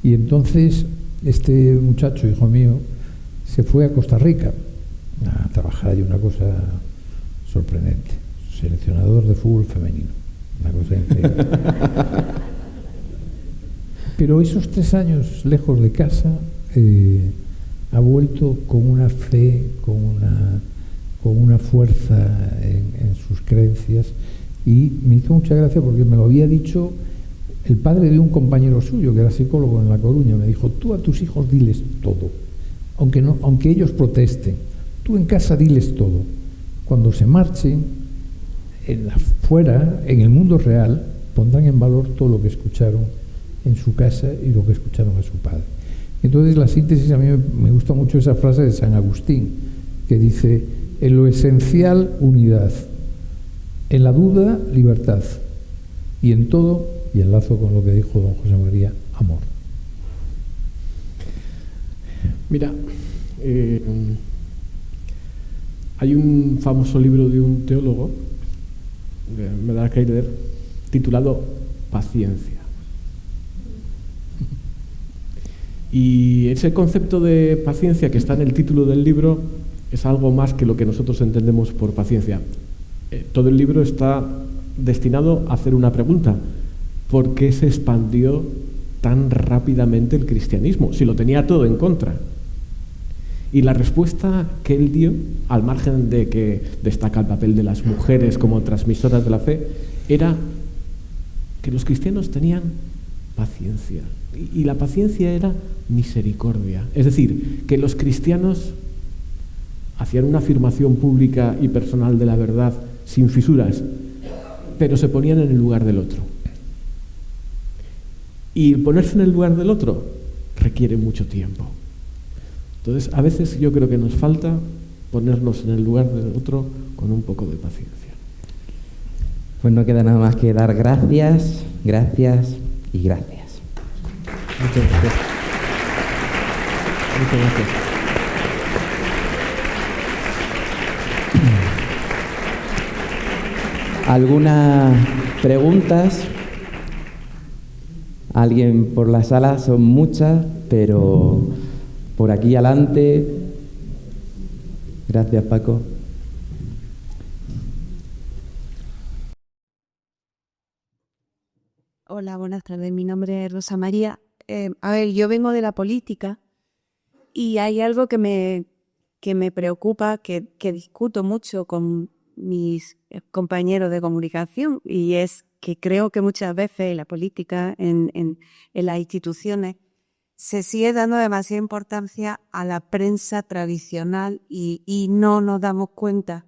Y entonces este muchacho, hijo mío, se fue a Costa Rica a trabajar allí, una cosa sorprendente, seleccionador de fútbol femenino, una cosa increíble. Pero esos 3 años lejos de casa ha vuelto con una fe, con una fuerza en sus creencias, y me hizo mucha gracia porque me lo había dicho el padre de un compañero suyo que era psicólogo en La Coruña. Me dijo: tú a tus hijos diles todo, aunque ellos protesten, tú en casa diles todo. Cuando se marchen fuera, en el mundo real, pondrán en valor todo lo que escucharon en su casa y lo que escucharon a su padre. Entonces, la síntesis, a mí me gusta mucho esa frase de San Agustín, que dice: en lo esencial, unidad; en la duda, libertad; y en todo, y enlazo con lo que dijo don José María, amor. Mira, hay un famoso libro de un teólogo, Medard Keider, titulado Paciencia. Y ese concepto de paciencia que está en el título del libro es algo más que lo que nosotros entendemos por paciencia. Todo el libro está destinado a hacer una pregunta: ¿por qué se expandió tan rápidamente el cristianismo, si lo tenía todo en contra? Y la respuesta que él dio, al margen de que destaca el papel de las mujeres como transmisoras de la fe, era que los cristianos tenían paciencia. Y la paciencia era misericordia. Es decir, que los cristianos hacían una afirmación pública y personal de la verdad sin fisuras, pero se ponían en el lugar del otro. Y ponerse en el lugar del otro requiere mucho tiempo. Entonces, a veces yo creo que nos falta ponernos en el lugar del otro con un poco de paciencia. Pues no queda nada más que dar gracias, gracias y gracias. Muchas gracias. Muchas gracias. ¿Algunas preguntas? ¿Alguien por la sala? Son muchas, pero por aquí adelante. Gracias, Paco. Hola, buenas tardes. Mi nombre es Rosa María. Yo vengo de la política y hay algo que me preocupa, que discuto mucho con mis compañeros de comunicación, y es que creo que muchas veces en la política, en las instituciones, se sigue dando demasiada importancia a la prensa tradicional y no nos damos cuenta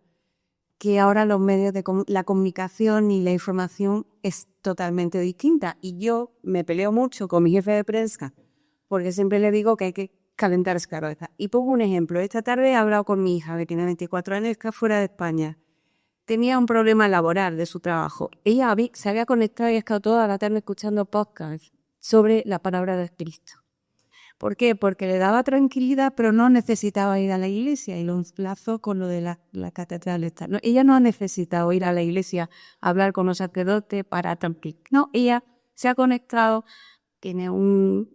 que ahora los medios de la comunicación y la información es totalmente distinta. Y yo me peleo mucho con mi jefe de prensa porque siempre le digo que hay que calentarse la cabeza. Y pongo un ejemplo. Esta tarde he hablado con mi hija, que tiene 24 años y está fuera de España. Tenía un problema laboral de su trabajo. Ella se había conectado y ha estado toda la tarde escuchando podcasts sobre la palabra de Cristo. ¿Por qué? Porque le daba tranquilidad, pero no necesitaba ir a la iglesia, y lo enlazo con lo de la catedral esta. No, ella no ha necesitado ir a la iglesia a hablar con los sacerdotes para tranquilizar. No, ella se ha conectado, tiene un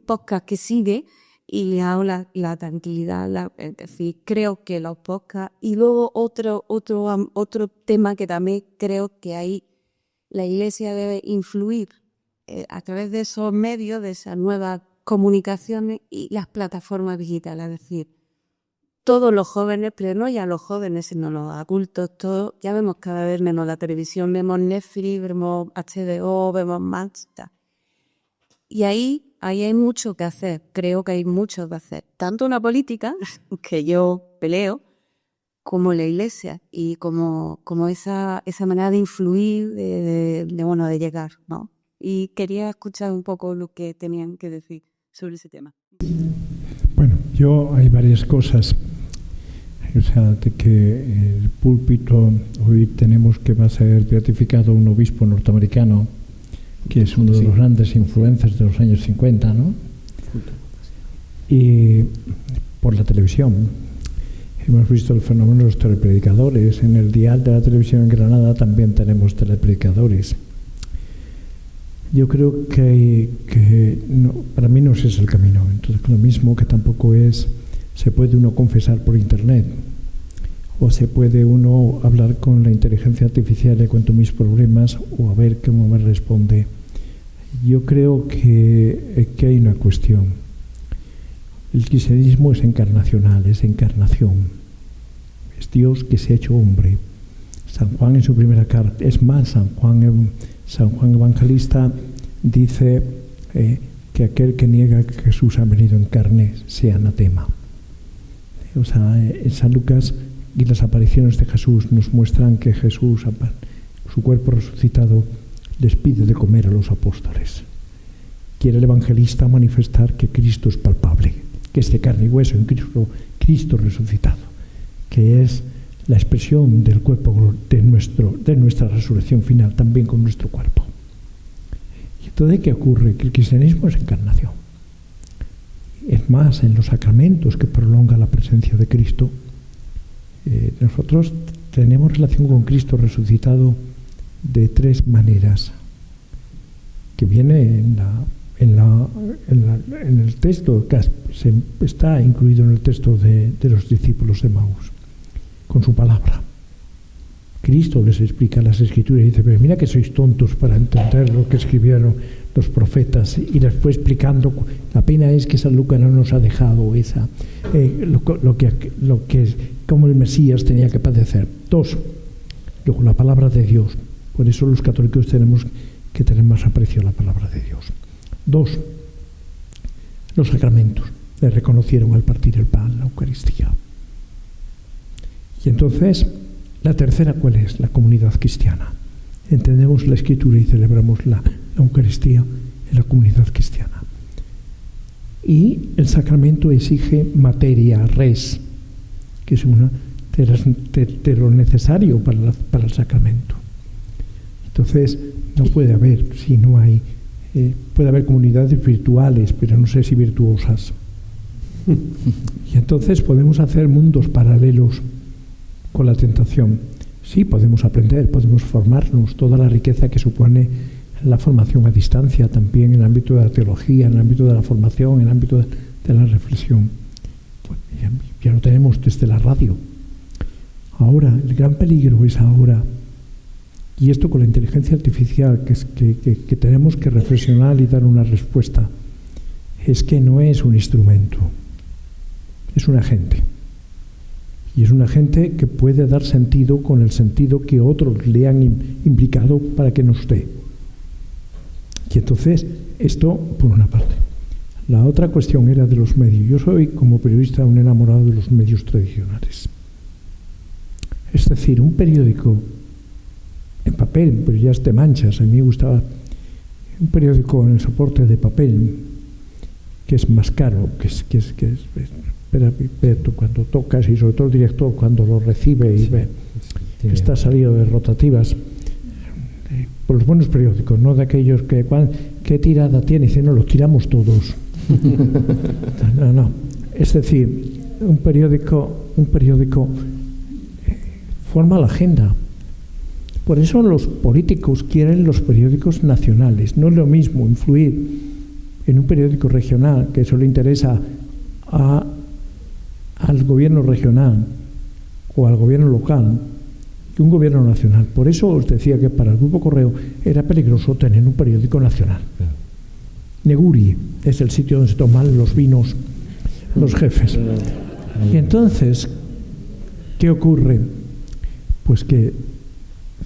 podcast que sigue y le ha dado la tranquilidad. Es decir, creo que los podcasts. Y luego otro tema que también creo que ahí la iglesia debe influir a través de esos medios, de esas nuevas comunicaciones y las plataformas digitales. Es decir, todos los jóvenes, pero no ya los jóvenes, sino los adultos, todos, ya vemos cada vez menos la televisión, vemos Netflix, vemos HBO, vemos Max. Y ahí hay mucho que hacer, creo que hay mucho que hacer. Tanto una política, que yo peleo, como la iglesia y como esa manera de influir, de llegar, ¿no? Y quería escuchar un poco lo que tenían que decir sobre ese tema. Bueno, hay varias cosas. O sea, de que el púlpito, hoy tenemos que va a ser beatificado un obispo norteamericano, que es uno de los grandes influencers de los años 50, ¿no? Y por la televisión. Hemos visto el fenómeno de los telepredicadores. En el dial de la televisión en Granada también tenemos telepredicadores. Yo creo que no, para mí no ese es el camino. Entonces, lo mismo que tampoco se puede uno confesar por internet, o se puede uno hablar con la inteligencia artificial, le cuento mis problemas o a ver cómo me responde. Yo creo que hay una cuestión. El cristianismo es encarnacional, es encarnación. Es Dios que se ha hecho hombre. San Juan en su primera carta, es más, San Juan Evangelista dice que aquel que niega que Jesús ha venido en carne sea anatema. O sea, en San Lucas y las apariciones de Jesús nos muestran que Jesús, su cuerpo resucitado, les pide de comer a los apóstoles. Quiere el evangelista manifestar que Cristo es palpable, que es de carne y hueso en Cristo resucitado, que es la expresión del cuerpo de nuestra resurrección final, también con nuestro cuerpo. Y entonces, ¿qué ocurre? Que el cristianismo es encarnación. Es más, en los sacramentos que prolonga la presencia de Cristo, nosotros tenemos relación con Cristo resucitado de tres maneras, que viene en el texto, que está incluido en el texto de los discípulos de Maús, con su palabra. Cristo les explica las Escrituras y dice, pero mira que sois tontos para entender lo que escribieron los profetas, y les fue explicando. La pena es que San Lucas no nos ha dejado cómo el Mesías tenía que padecer. Dos, luego la palabra de Dios. Por eso los católicos tenemos que tener más aprecio a la palabra de Dios. Dos, los sacramentos. Le reconocieron al partir el pan, la Eucaristía. Y entonces, la tercera, ¿cuál es? La comunidad cristiana. Entendemos la Escritura y celebramos la Eucaristía en la comunidad cristiana. Y el sacramento exige materia, res, que es de lo necesario para el sacramento. Entonces, no puede haber, si no hay, puede haber comunidades virtuales, pero no sé si virtuosas. Y entonces podemos hacer mundos paralelos con la tentación. Sí, podemos aprender, podemos formarnos, toda la riqueza que supone la formación a distancia, también en el ámbito de la teología, en el ámbito de la formación, en el ámbito de la reflexión. Pues ya lo tenemos desde la radio. Ahora, el gran peligro es ahora, y esto con la inteligencia artificial, que tenemos que reflexionar y dar una respuesta, es que no es un instrumento, es un agente. Y es un agente que puede dar sentido con el sentido que otros le han implicado para que no esté. Y entonces, esto por una parte. La otra cuestión era de los medios. Yo soy, como periodista, un enamorado de los medios tradicionales. Es decir, un periódico en papel, pero ya es de manchas. A mí me gustaba un periódico en el soporte de papel, que es más caro, que es cuando tocas, y sobre todo el director cuando lo recibe y ve que está salido de rotativas, por los buenos periódicos, no de aquellos que ¿qué tirada tiene? Dicen, no, los tiramos todos. No. Es decir, un periódico forma la agenda. Por eso los políticos quieren los periódicos nacionales. No es lo mismo influir en un periódico regional, que eso le interesa al gobierno regional o al gobierno local, que un gobierno nacional. Por eso os decía que para el Grupo Correo era peligroso tener un periódico nacional. Neguri es el sitio donde se toman los vinos los jefes. Y entonces, ¿qué ocurre? Pues que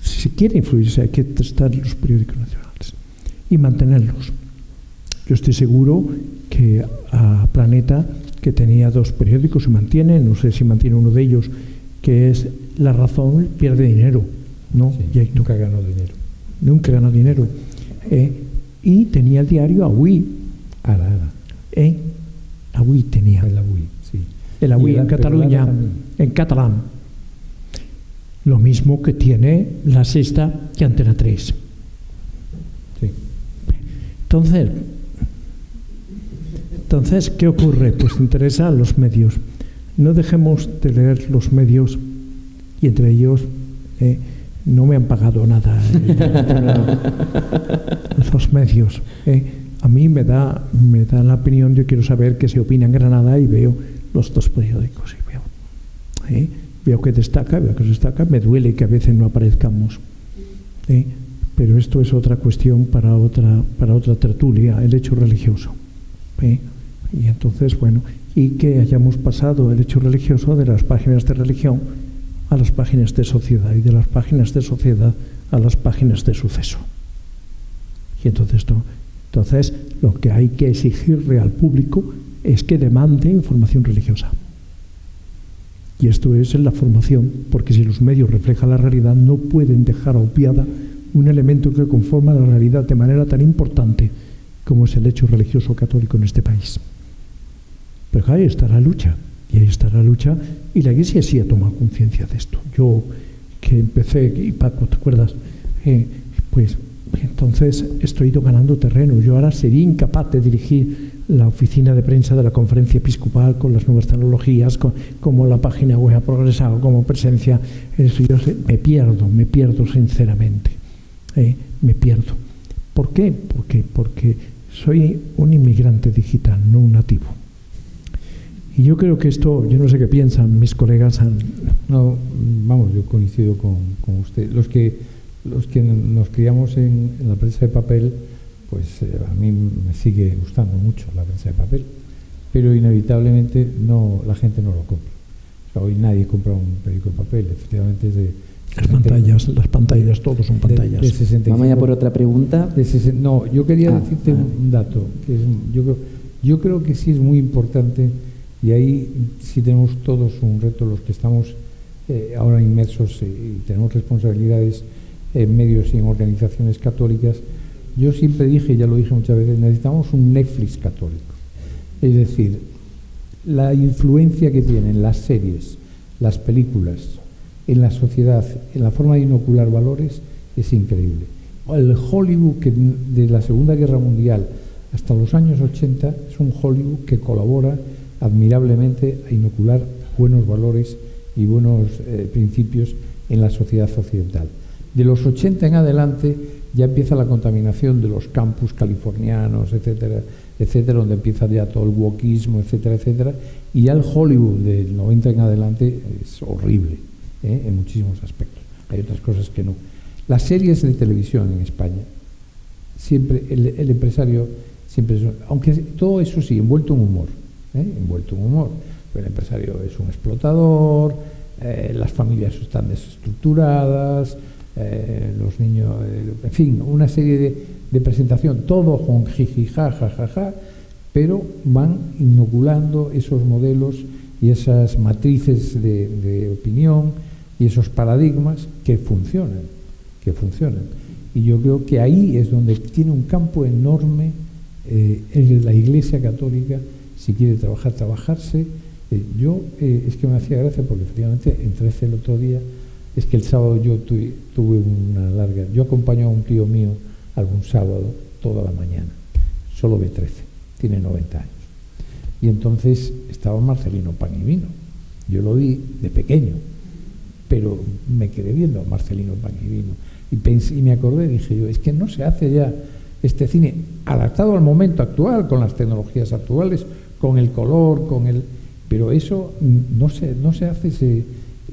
si se quiere influirse hay que testar los periódicos nacionales y mantenerlos. Yo estoy seguro que a Planeta, que tenía 2 periódicos, se mantiene, no sé si mantiene uno de ellos, que es La Razón, pierde dinero, ¿no? Sí, nunca ganó dinero. Nunca ganó dinero. Y tenía el diario Avui. Ara. Avui tenía. El Avui, sí. El Avui en Cataluña, en catalán. Lo mismo que tiene La Sexta y Antena 3. Sí. Entonces, ¿qué ocurre? Pues interesan los medios. No dejemos de leer los medios, y entre ellos no me han pagado nada los medios. A mí me da la opinión, yo quiero saber qué se opina en Granada y veo los 2 periódicos y veo que destaca, me duele que a veces no aparezcamos. Pero esto es otra cuestión para otra tertulia, el hecho religioso. Y entonces, bueno, y que hayamos pasado el hecho religioso de las páginas de religión a las páginas de sociedad y de las páginas de sociedad a las páginas de suceso. Y entonces lo que hay que exigirle al público es que demande información religiosa. Y esto es en la formación, porque si los medios reflejan la realidad, no pueden dejar obviada un elemento que conforma la realidad de manera tan importante como es el hecho religioso católico en este país. Pero ahí está la lucha, y la Iglesia sí ha tomado conciencia de esto. Yo que empecé, y Paco, ¿te acuerdas? Pues entonces estoy ganando terreno. Yo ahora sería incapaz de dirigir la oficina de prensa de la Conferencia Episcopal con las nuevas tecnologías, como la página web ha progresado, como presencia. Eso yo me pierdo sinceramente. Me pierdo. ¿Por qué? Porque soy un inmigrante digital, no un nativo. Y yo creo que esto, yo no sé qué piensan mis colegas. No, vamos, yo coincido con usted. Los que nos criamos en la prensa de papel, pues a mí me sigue gustando mucho la prensa de papel, pero inevitablemente la gente no lo compra. O sea, hoy nadie compra un periódico de papel, efectivamente es de... Las pantallas, todos son pantallas. De 65, Vamos ya por otra pregunta. No, yo quería decirte un dato, que yo creo que sí es muy importante, y ahí sí tenemos todos un reto, los que estamos ahora inmersos y tenemos responsabilidades en medios y en organizaciones católicas. Yo siempre dije, ya lo dije muchas veces, necesitamos un Netflix católico. Es decir, la influencia que tienen las series, las películas, en la sociedad, en la forma de inocular valores, es increíble. El Hollywood que de la Segunda Guerra Mundial hasta los años 80 es un Hollywood que colabora admirablemente a inocular buenos valores y buenos principios en la sociedad occidental. De los 80 en adelante ya empieza la contaminación de los campus californianos, etcétera, etcétera, donde empieza ya todo el wokismo, etcétera, etcétera, y ya el Hollywood del 90 en adelante es horrible, en muchísimos aspectos. Hay otras cosas que no. Las series de televisión en España, siempre el empresario, siempre aunque todo eso sí, envuelto en humor, pero el empresario es un explotador, las familias están desestructuradas, los niños, en fin, una serie de presentación, todo con jiji, ja, pero van inoculando esos modelos y esas matrices de opinión y esos paradigmas que funcionan. Y yo creo que ahí es donde tiene un campo enorme en la Iglesia Católica, si quiere trabajarse. Es que me hacía gracia porque efectivamente en 13 el otro día, es que el sábado yo tuve una larga... Yo acompaño a un tío mío algún sábado toda la mañana, solo ve 13. tiene 90 años. Y entonces estaba Marcelino Pan y Vino. Yo lo vi de pequeño, pero me quedé viendo a Marcelino Pan y Vino. Y me acordé, dije yo, es que no se hace ya este cine adaptado al momento actual, con las tecnologías actuales, con el color, pero eso no se hace.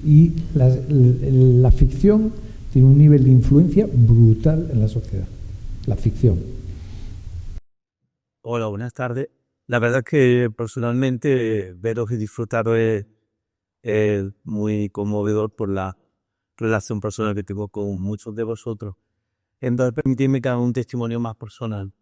Y la ficción tiene un nivel de influencia brutal en la sociedad. La ficción. Hola, buenas tardes. La verdad es que personalmente veros y disfrutaros es muy conmovedor por la relación personal que tengo con muchos de vosotros. Entonces, permitidme que haga un testimonio más personal.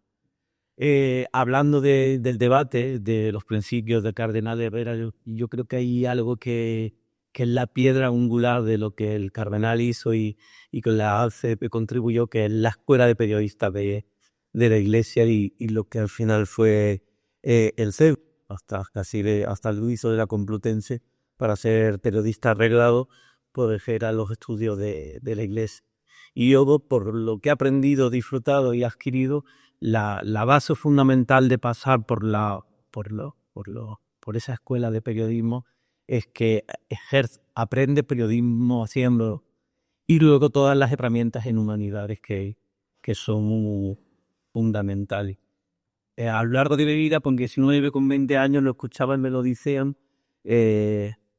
Hablando del debate, de los principios del cardenal Herrera, yo creo que hay algo que es la piedra angular de lo que el cardenal hizo y con la ACP contribuyó, que es la escuela de periodistas de la Iglesia y lo que al final fue el CEU, hasta el Luiso de la Complutense, para ser periodista arreglado, poder ejercer los estudios de la Iglesia. Y yo, por lo que he aprendido, disfrutado y adquirido, la base fundamental de pasar por esa escuela de periodismo es que aprende periodismo haciéndolo, y luego todas las herramientas en humanidades que son fundamentales. A lo largo de mi vida, con 19, con 20 años, lo escuchaba y me lo decían,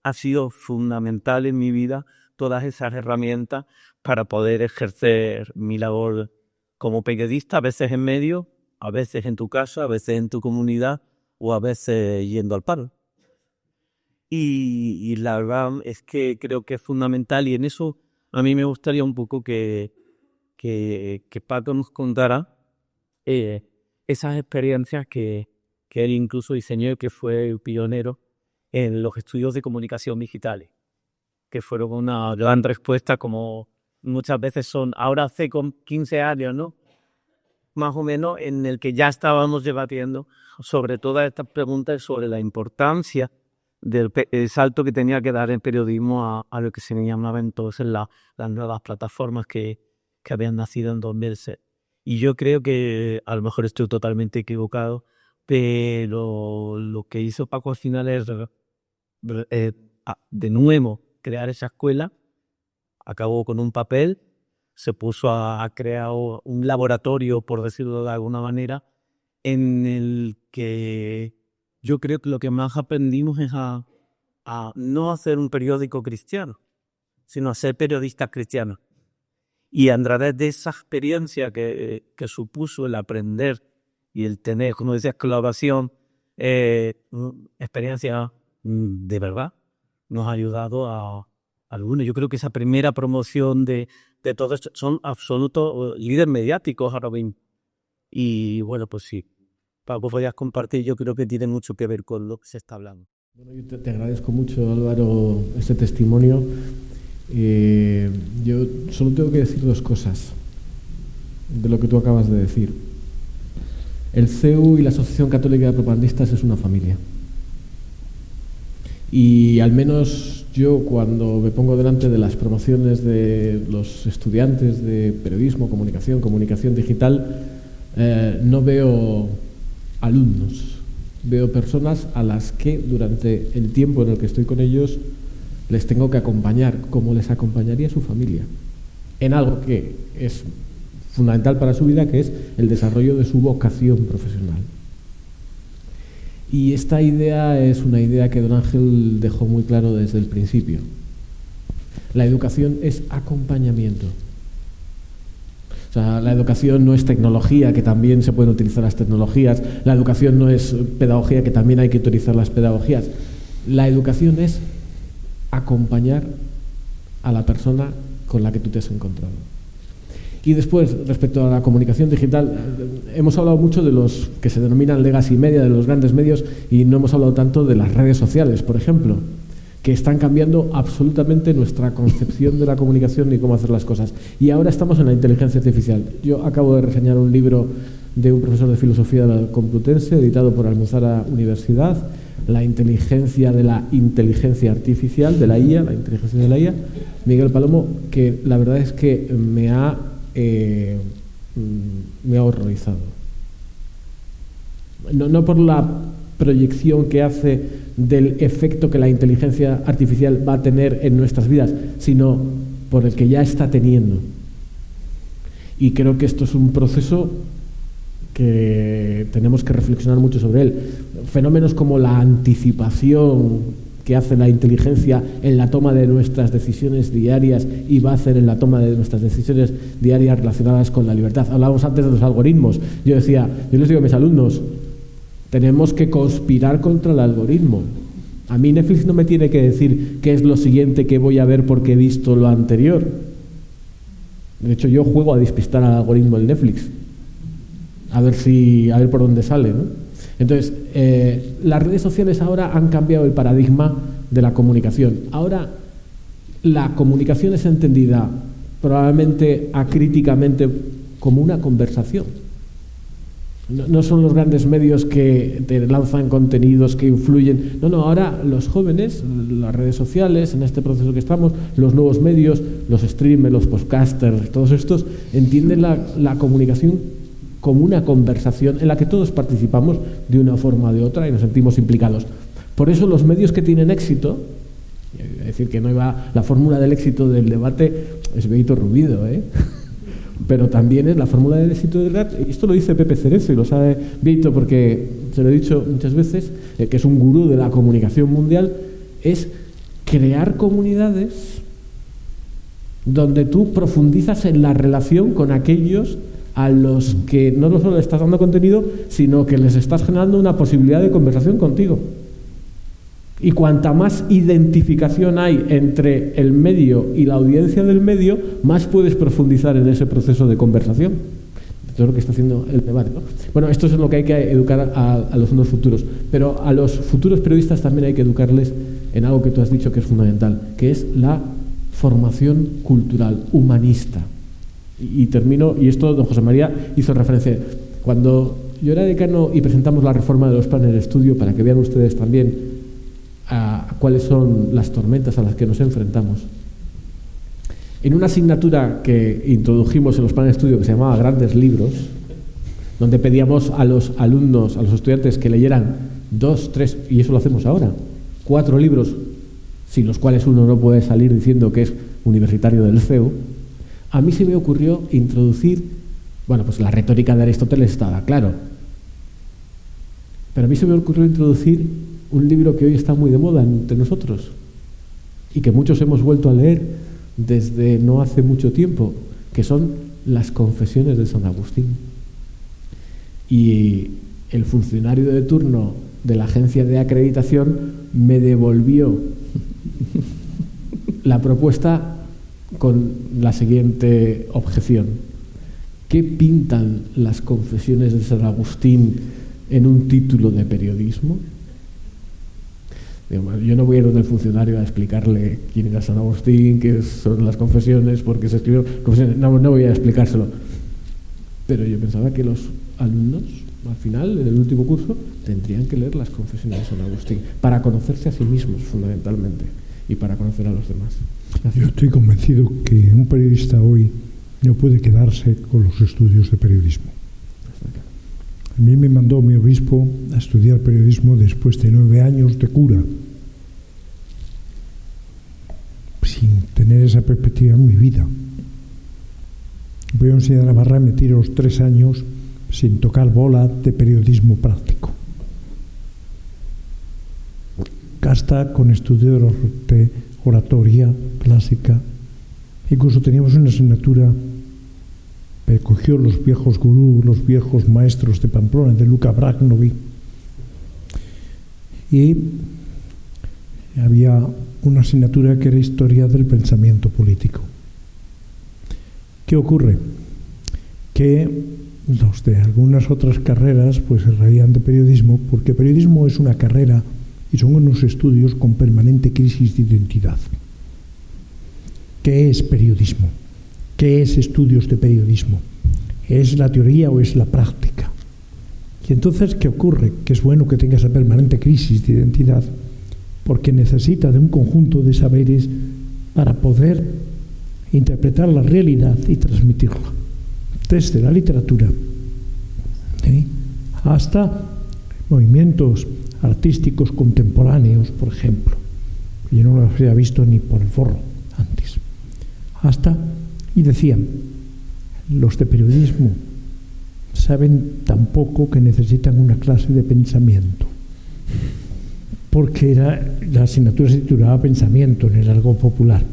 ha sido fundamental en mi vida todas esas herramientas para poder ejercer mi labor como periodista, a veces en medio, a veces en tu casa, a veces en tu comunidad o a veces yendo al paro. Y la verdad es que creo que es fundamental, y en eso a mí me gustaría un poco que Paco nos contara esas experiencias que él incluso diseñó y que fue pionero en los estudios de comunicación digitales, que fueron una gran respuesta, como muchas veces son. Ahora hace con 15 años, ¿no?, más o menos, en el que ya estábamos debatiendo sobre todas estas preguntas, sobre la importancia del salto que tenía que dar el periodismo a lo que se llamaba entonces las nuevas plataformas que habían nacido en 2006. Y yo creo que, a lo mejor estoy totalmente equivocado, pero lo que hizo Paco al final es de nuevo crear esa escuela. Acabó con un papel, se puso a crear un laboratorio, por decirlo de alguna manera, en el que yo creo que lo que más aprendimos es a no hacer un periódico cristiano, sino a ser periodistas cristianos. Y a través de esa experiencia que supuso el aprender y el tener, como decías, colaboración, experiencia de verdad, nos ha ayudado a algunos. Yo creo que esa primera promoción de todo esto son absolutos líderes mediáticos ahora mismo. Y bueno, pues sí, Paco, podías compartir, yo creo que tiene mucho que ver con lo que se está hablando. Bueno, yo te agradezco mucho, Álvaro, este testimonio. Yo solo tengo que decir dos cosas de lo que tú acabas de decir. El CEU y la Asociación Católica de Propagandistas es una familia. Y al menos yo, cuando me pongo delante de las promociones de los estudiantes de periodismo, comunicación digital, no veo alumnos, veo personas a las que durante el tiempo en el que estoy con ellos les tengo que acompañar, como les acompañaría su familia, en algo que es fundamental para su vida, que es el desarrollo de su vocación profesional. Y esta idea es una idea que don Ángel dejó muy claro desde el principio. La educación es acompañamiento. O sea, la educación no es tecnología, que también se pueden utilizar las tecnologías. La educación no es pedagogía, que también hay que utilizar las pedagogías. La educación es acompañar a la persona con la que tú te has encontrado. Y después, respecto a la comunicación digital, hemos hablado mucho de los que se denominan legacy media, de los grandes medios, y no hemos hablado tanto de las redes sociales, por ejemplo, que están cambiando absolutamente nuestra concepción de la comunicación y cómo hacer las cosas. Y ahora estamos en la inteligencia artificial. Yo acabo de reseñar un libro de un profesor de filosofía de la Complutense, editado por Almuzara Universidad, La inteligencia de la inteligencia artificial, de la IA, la inteligencia de la IA, Miguel Palomo, que la verdad es que me ha horrorizado. No por la proyección que hace del efecto que la inteligencia artificial va a tener en nuestras vidas, sino por el que ya está teniendo. Y creo que esto es un proceso que tenemos que reflexionar mucho sobre él. Fenómenos como la anticipación que hace la inteligencia en la toma de nuestras decisiones diarias y va a hacer en la toma de nuestras decisiones diarias relacionadas con la libertad. Hablábamos antes de los algoritmos. Yo les digo a mis alumnos, tenemos que conspirar contra el algoritmo. A mí Netflix no me tiene que decir qué es lo siguiente que voy a ver porque he visto lo anterior. De hecho, yo juego a despistar al algoritmo del Netflix. A ver por dónde sale, ¿no? Entonces, las redes sociales ahora han cambiado el paradigma de la comunicación. Ahora, la comunicación es entendida probablemente acríticamente como una conversación. No son los grandes medios que te lanzan contenidos que influyen. No, ahora los jóvenes, las redes sociales, en este proceso que estamos, los nuevos medios, los streamers, los podcasters, todos estos, entienden la comunicación como una conversación en la que todos participamos de una forma o de otra y nos sentimos implicados. Por eso los medios que tienen éxito, es decir, que no iba la fórmula del éxito del debate, es Beito Rubido, pero también es la fórmula del éxito del debate, y esto lo dice Pepe Cerezo y lo sabe Beito porque se lo he dicho muchas veces, que es un gurú de la comunicación mundial, es crear comunidades donde tú profundizas en la relación con aquellos a los que no solo le estás dando contenido, sino que les estás generando una posibilidad de conversación contigo. Y cuanta más identificación hay entre el medio y la audiencia del medio, más puedes profundizar en ese proceso de conversación. Esto es lo que está haciendo el debate, ¿no? Bueno, esto es lo que hay que educar a los nuevos futuros. Pero a los futuros periodistas también hay que educarles en algo que tú has dicho que es fundamental, que es la formación cultural, humanista. Y termino, y esto don José María hizo referencia. Cuando yo era decano y presentamos la reforma de los planes de estudio, para que vean ustedes también a cuáles son las tormentas a las que nos enfrentamos, en una asignatura que introdujimos en los planes de estudio que se llamaba Grandes Libros, donde pedíamos a los alumnos, a los estudiantes que leyeran 2, 3, y eso lo hacemos ahora, 4 libros, sin los cuales uno no puede salir diciendo que es universitario del CEU. A mí se me ocurrió introducir, pues la retórica de Aristóteles estaba claro, pero a mí se me ocurrió introducir un libro que hoy está muy de moda entre nosotros y que muchos hemos vuelto a leer desde no hace mucho tiempo, que son las Confesiones de San Agustín. Y el funcionario de turno de la agencia de acreditación me devolvió la propuesta con la siguiente objeción: ¿qué pintan las Confesiones de San Agustín en un título de periodismo? Yo no voy a ir donde el funcionario a explicarle quién era San Agustín, qué son las Confesiones, por qué se escribieron Confesiones. No voy a explicárselo. Pero yo pensaba que los alumnos, al final, en el último curso, tendrían que leer las Confesiones de San Agustín para conocerse a sí mismos, fundamentalmente, y para conocer a los demás. Gracias. Yo estoy convencido que un periodista hoy no puede quedarse con los estudios de periodismo. A mí me mandó mi obispo a estudiar periodismo después de 9 años de cura, sin tener esa perspectiva en mi vida. Voy a enseñar a Navarra y me tiro los 3 años sin tocar bola de periodismo práctico. Hasta con estudio de oratoria clásica. Incluso teníamos una asignatura que cogió los viejos gurús, los viejos maestros de Pamplona, de Luca Bragnovi, y había una asignatura que era historia del pensamiento político. ¿Qué ocurre? Que los de algunas otras carreras pues se reían de periodismo, porque periodismo es una carrera y son unos estudios con permanente crisis de identidad. ¿Qué es periodismo? ¿Qué es estudios de periodismo? ¿Es la teoría o es la práctica? Y entonces, ¿qué ocurre? Que es bueno que tenga esa permanente crisis de identidad, porque necesita de un conjunto de saberes para poder interpretar la realidad y transmitirla, desde la literatura hasta movimientos artísticos contemporáneos, por ejemplo. Yo no los había visto ni por el forro antes. Y decían, los de periodismo saben tan poco que necesitan una clase de pensamiento. Porque la asignatura se titulaba Pensamiento, no era algo popular.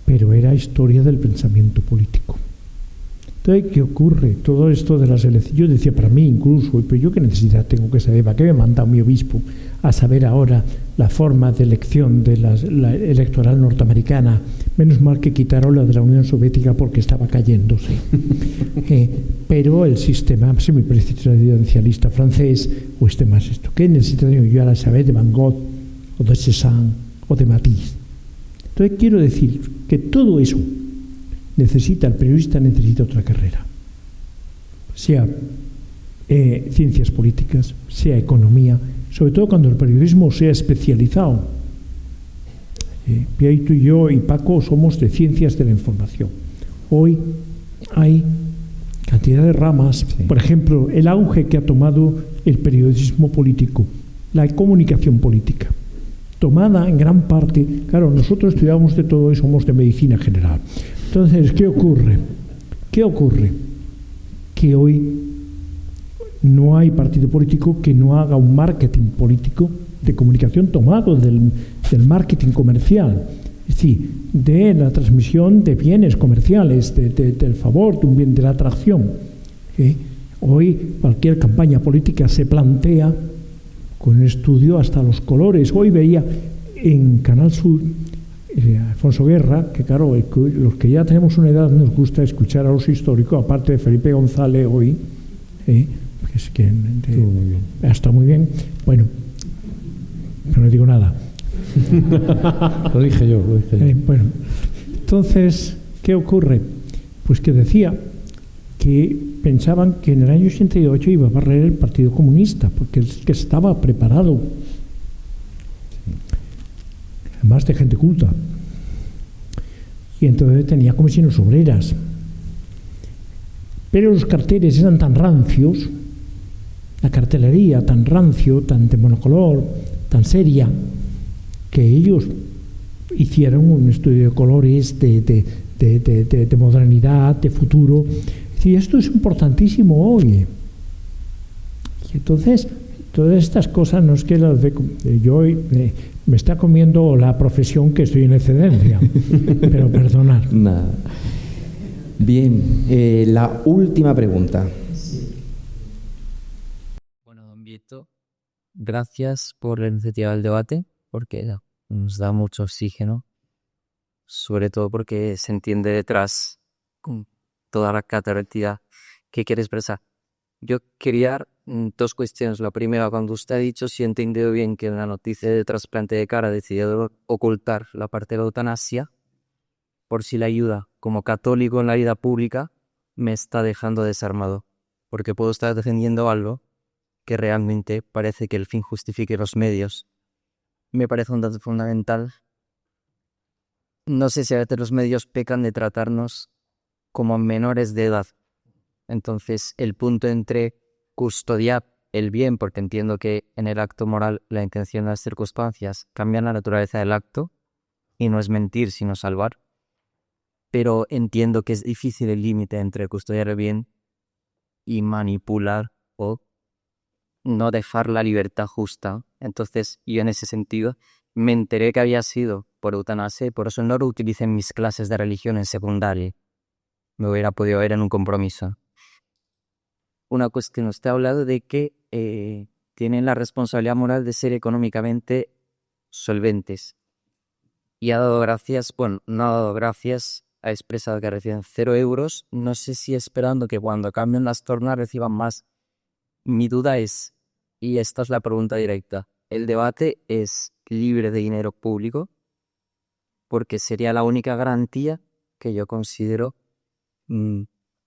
Pero era historia del pensamiento político. Entonces, ¿qué ocurre? Todo esto de las elecciones, yo decía para mí incluso, pero yo qué necesidad tengo que saber, ¿para qué me manda mi obispo a saber ahora la forma de elección de la electoral norteamericana? Menos mal que quitaron la de la Unión Soviética porque estaba cayéndose. Pero el sistema semipresidencialista francés, o más esto, ¿qué necesito yo ahora saber de Van Gogh, o de Cézanne, o de Matisse? Entonces quiero decir que todo eso el periodista necesita otra carrera, sea ciencias políticas, sea economía, sobre todo cuando el periodismo sea especializado. Pierito y yo y Paco somos de ciencias de la información. Hoy hay cantidad de ramas, por ejemplo, el auge que ha tomado el periodismo político, la comunicación política, tomada en gran parte, claro, nosotros estudiamos de todo y somos de medicina general. Entonces, ¿qué ocurre? Que hoy no hay partido político que no haga un marketing político de comunicación tomado del marketing comercial, es decir, de la transmisión de bienes comerciales, del favor, de un bien, de la atracción. Hoy cualquier campaña política se plantea con un estudio hasta los colores. Hoy veía en Canal Sur Alfonso Guerra, que claro, los que ya tenemos una edad nos gusta escuchar a los históricos, aparte de Felipe González hoy, es que está muy bien. Bueno, no digo nada. Lo dije yo. Bueno, entonces, ¿qué ocurre? Pues que decía que pensaban que en el año 88 iba a barrer el Partido Comunista, porque es que estaba preparado. Además de gente culta. Y entonces tenía comisiones obreras. Pero los carteles eran tan rancios, la cartelería tan rancio, tan de monocolor, tan seria, que ellos hicieron un estudio de colores, de modernidad, de futuro. Y esto es importantísimo hoy. Y entonces, todas estas cosas no es que las de yo me está comiendo la profesión que estoy en excedencia, pero perdonad. Nada. Bien, la última pregunta. Bueno, don Vieto, gracias por la iniciativa del debate, porque nos da mucho oxígeno, sobre todo porque se entiende detrás con toda la cataractía que quiere expresar. Yo quería dos cuestiones. La primera, cuando usted ha dicho, si he entendido bien, que en la noticia de trasplante de cara ha decidido ocultar la parte de la eutanasia, por si la ayuda como católico en la vida pública me está dejando desarmado, porque puedo estar defendiendo algo que realmente parece que el fin justifique los medios. Me parece un dato fundamental. No sé si a veces los medios pecan de tratarnos como menores de edad. Entonces, el punto entre custodiar el bien, porque entiendo que en el acto moral la intención de las circunstancias cambian la naturaleza del acto, y no es mentir sino salvar, pero entiendo que es difícil el límite entre custodiar el bien y manipular o no dejar la libertad justa. Entonces, yo en ese sentido me enteré que había sido por eutanasia y por eso no lo utilicé en mis clases de religión en secundaria. Me hubiera podido ver en un compromiso. Una cuestión, usted ha hablado de que tienen la responsabilidad moral de ser económicamente solventes. Y ha dado gracias, bueno, no ha dado gracias, ha expresado que reciben 0 euros. No sé si esperando que cuando cambien las tornas reciban más. Mi duda es, y esta es la pregunta directa, ¿el debate es libre de dinero público? Porque sería la única garantía que yo considero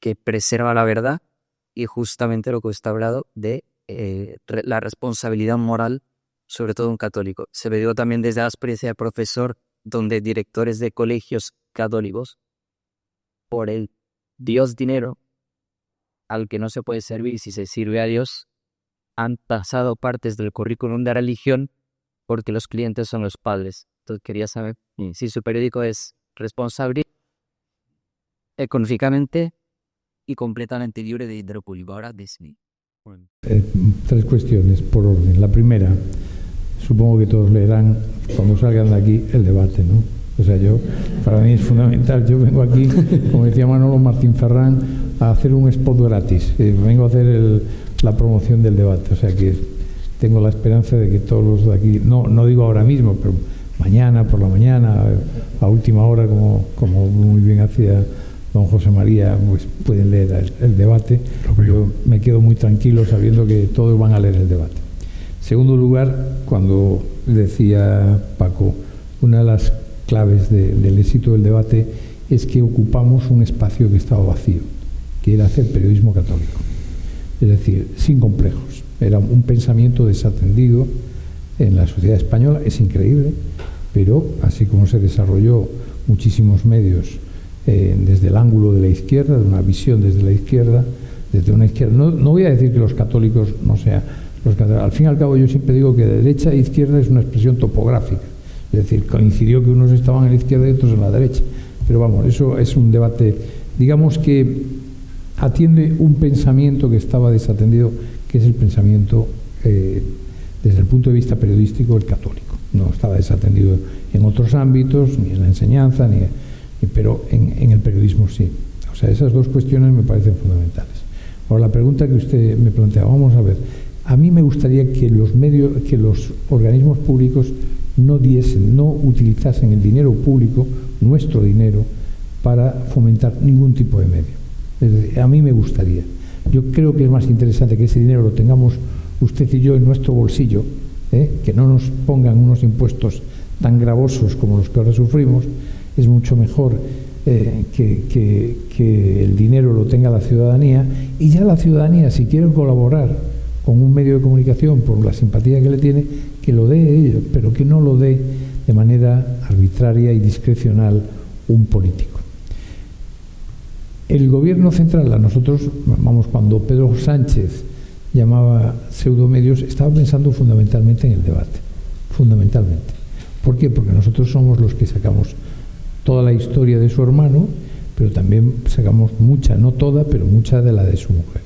que preserva la verdad y justamente lo que usted ha hablado de la responsabilidad moral, sobre todo un católico. Se me dio también desde la experiencia de profesor, donde directores de colegios católicos, por el Dios dinero, al que no se puede servir si se sirve a Dios, han pasado partes del currículum de religión porque los clientes son los padres. Entonces quería saber si su periódico es responsable económicamente y completamente libre de dinero público. Ahora decime. Tres cuestiones por orden. La primera, supongo que todos leerán cuando salgan de aquí el debate, ¿no? O sea, para mí es fundamental. Yo vengo aquí, como decía Manolo Martín Ferrán, a hacer un spot gratis. Vengo a hacer la promoción del debate. O sea que tengo la esperanza de que todos los de aquí, no digo ahora mismo, pero mañana, por la mañana, a última hora, como muy bien hacía don José María, pues pueden leer el debate. Yo me quedo muy tranquilo sabiendo que todos van a leer el debate. Segundo lugar, cuando decía Paco, una de las claves del éxito del debate es que ocupamos un espacio que estaba vacío, que era hacer periodismo católico. Es decir, sin complejos. Era un pensamiento desatendido en la sociedad española, es increíble, pero así como se desarrolló muchísimos medios desde el ángulo de la izquierda, de una visión desde la izquierda, desde una izquierda. No voy a decir que los católicos no sean los católicos. Al fin y al cabo yo siempre digo que de derecha a izquierda es una expresión topográfica. Es decir, coincidió que unos estaban en la izquierda y otros en la derecha. Pero vamos, eso es un debate, digamos que atiende un pensamiento que estaba desatendido, que es el pensamiento, desde el punto de vista periodístico, el católico. No estaba desatendido en otros ámbitos, ni en la enseñanza, pero en el periodismo sí. O sea, esas dos cuestiones me parecen fundamentales. Ahora, la pregunta que usted me planteaba, vamos a ver, a mí me gustaría que los organismos públicos no utilizasen el dinero público, nuestro dinero, para fomentar ningún tipo de medio. Es decir, a mí me gustaría. Yo creo que es más interesante que ese dinero lo tengamos usted y yo en nuestro bolsillo, que no nos pongan unos impuestos tan gravosos como los que ahora sufrimos. Es mucho mejor que el dinero lo tenga la ciudadanía, y ya la ciudadanía, si quiere colaborar con un medio de comunicación por la simpatía que le tiene, que lo dé ellos, pero que no lo dé de manera arbitraria y discrecional un político. El gobierno central, a nosotros, cuando Pedro Sánchez llamaba pseudomedios, estaba pensando fundamentalmente en el debate, fundamentalmente. ¿Por qué? Porque nosotros somos los que sacamos toda la historia de su hermano, pero también sacamos mucha, no toda, pero mucha de la de su mujer.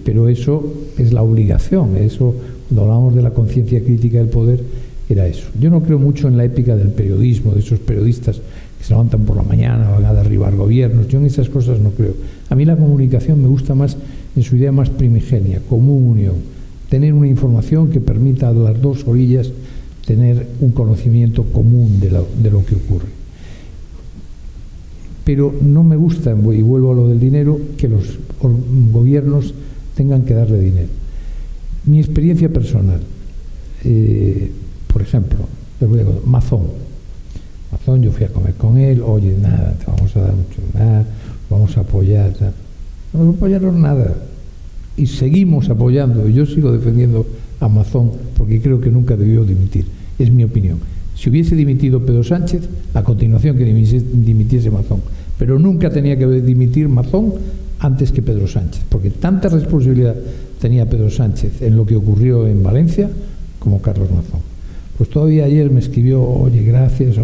Pero eso es la obligación, eso, cuando hablamos de la conciencia crítica del poder, era eso. Yo no creo mucho en la épica del periodismo, de esos periodistas que se levantan por la mañana, van a derribar gobiernos. Yo en esas cosas no creo. A mí la comunicación me gusta más en su idea más primigenia, común unión, tener una información que permita a las dos orillas tener un conocimiento común de lo que ocurre. Pero no me gusta, y vuelvo a lo del dinero, que los gobiernos tengan que darle dinero. Mi experiencia personal, por ejemplo, Mazón, yo fui a comer con él, oye, nada, te vamos a dar mucho, nada, vamos a apoyar, no apoyaron nada, y seguimos apoyando. Yo sigo defendiendo a Mazón porque creo que nunca debió dimitir, es mi opinión. Si hubiese dimitido Pedro Sánchez, a continuación que dimitiese Mazón, pero nunca tenía que dimitir Mazón antes que Pedro Sánchez, porque tanta responsabilidad tenía Pedro Sánchez en lo que ocurrió en Valencia como Carlos Mazón. Pues todavía ayer me escribió, oye, gracias,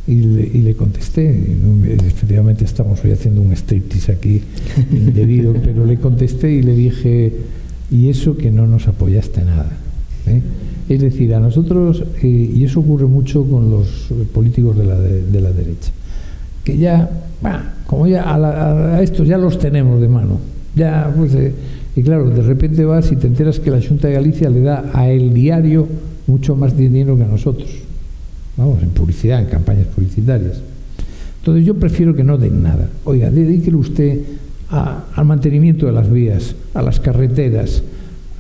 y le contesté. Efectivamente estamos hoy haciendo un striptease aquí indebido, pero le contesté y le dije, y eso que no nos apoyaste nada. Es decir, a nosotros, y eso ocurre mucho con los políticos de la derecha, que ya, como ya a estos ya los tenemos de mano, ya, pues, y claro, de repente vas y te enteras que la Xunta de Galicia le da a El Diario mucho más dinero que a nosotros, vamos, en publicidad, en campañas publicitarias. Entonces yo prefiero que no den nada. Oiga, dedíquelo usted al mantenimiento de las vías, a las carreteras,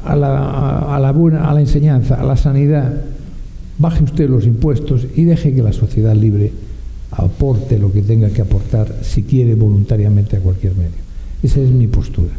a la enseñanza, a la sanidad. Baje usted los impuestos y deje que la sociedad libre aporte lo que tenga que aportar, si quiere, voluntariamente a cualquier medio. Esa es mi postura.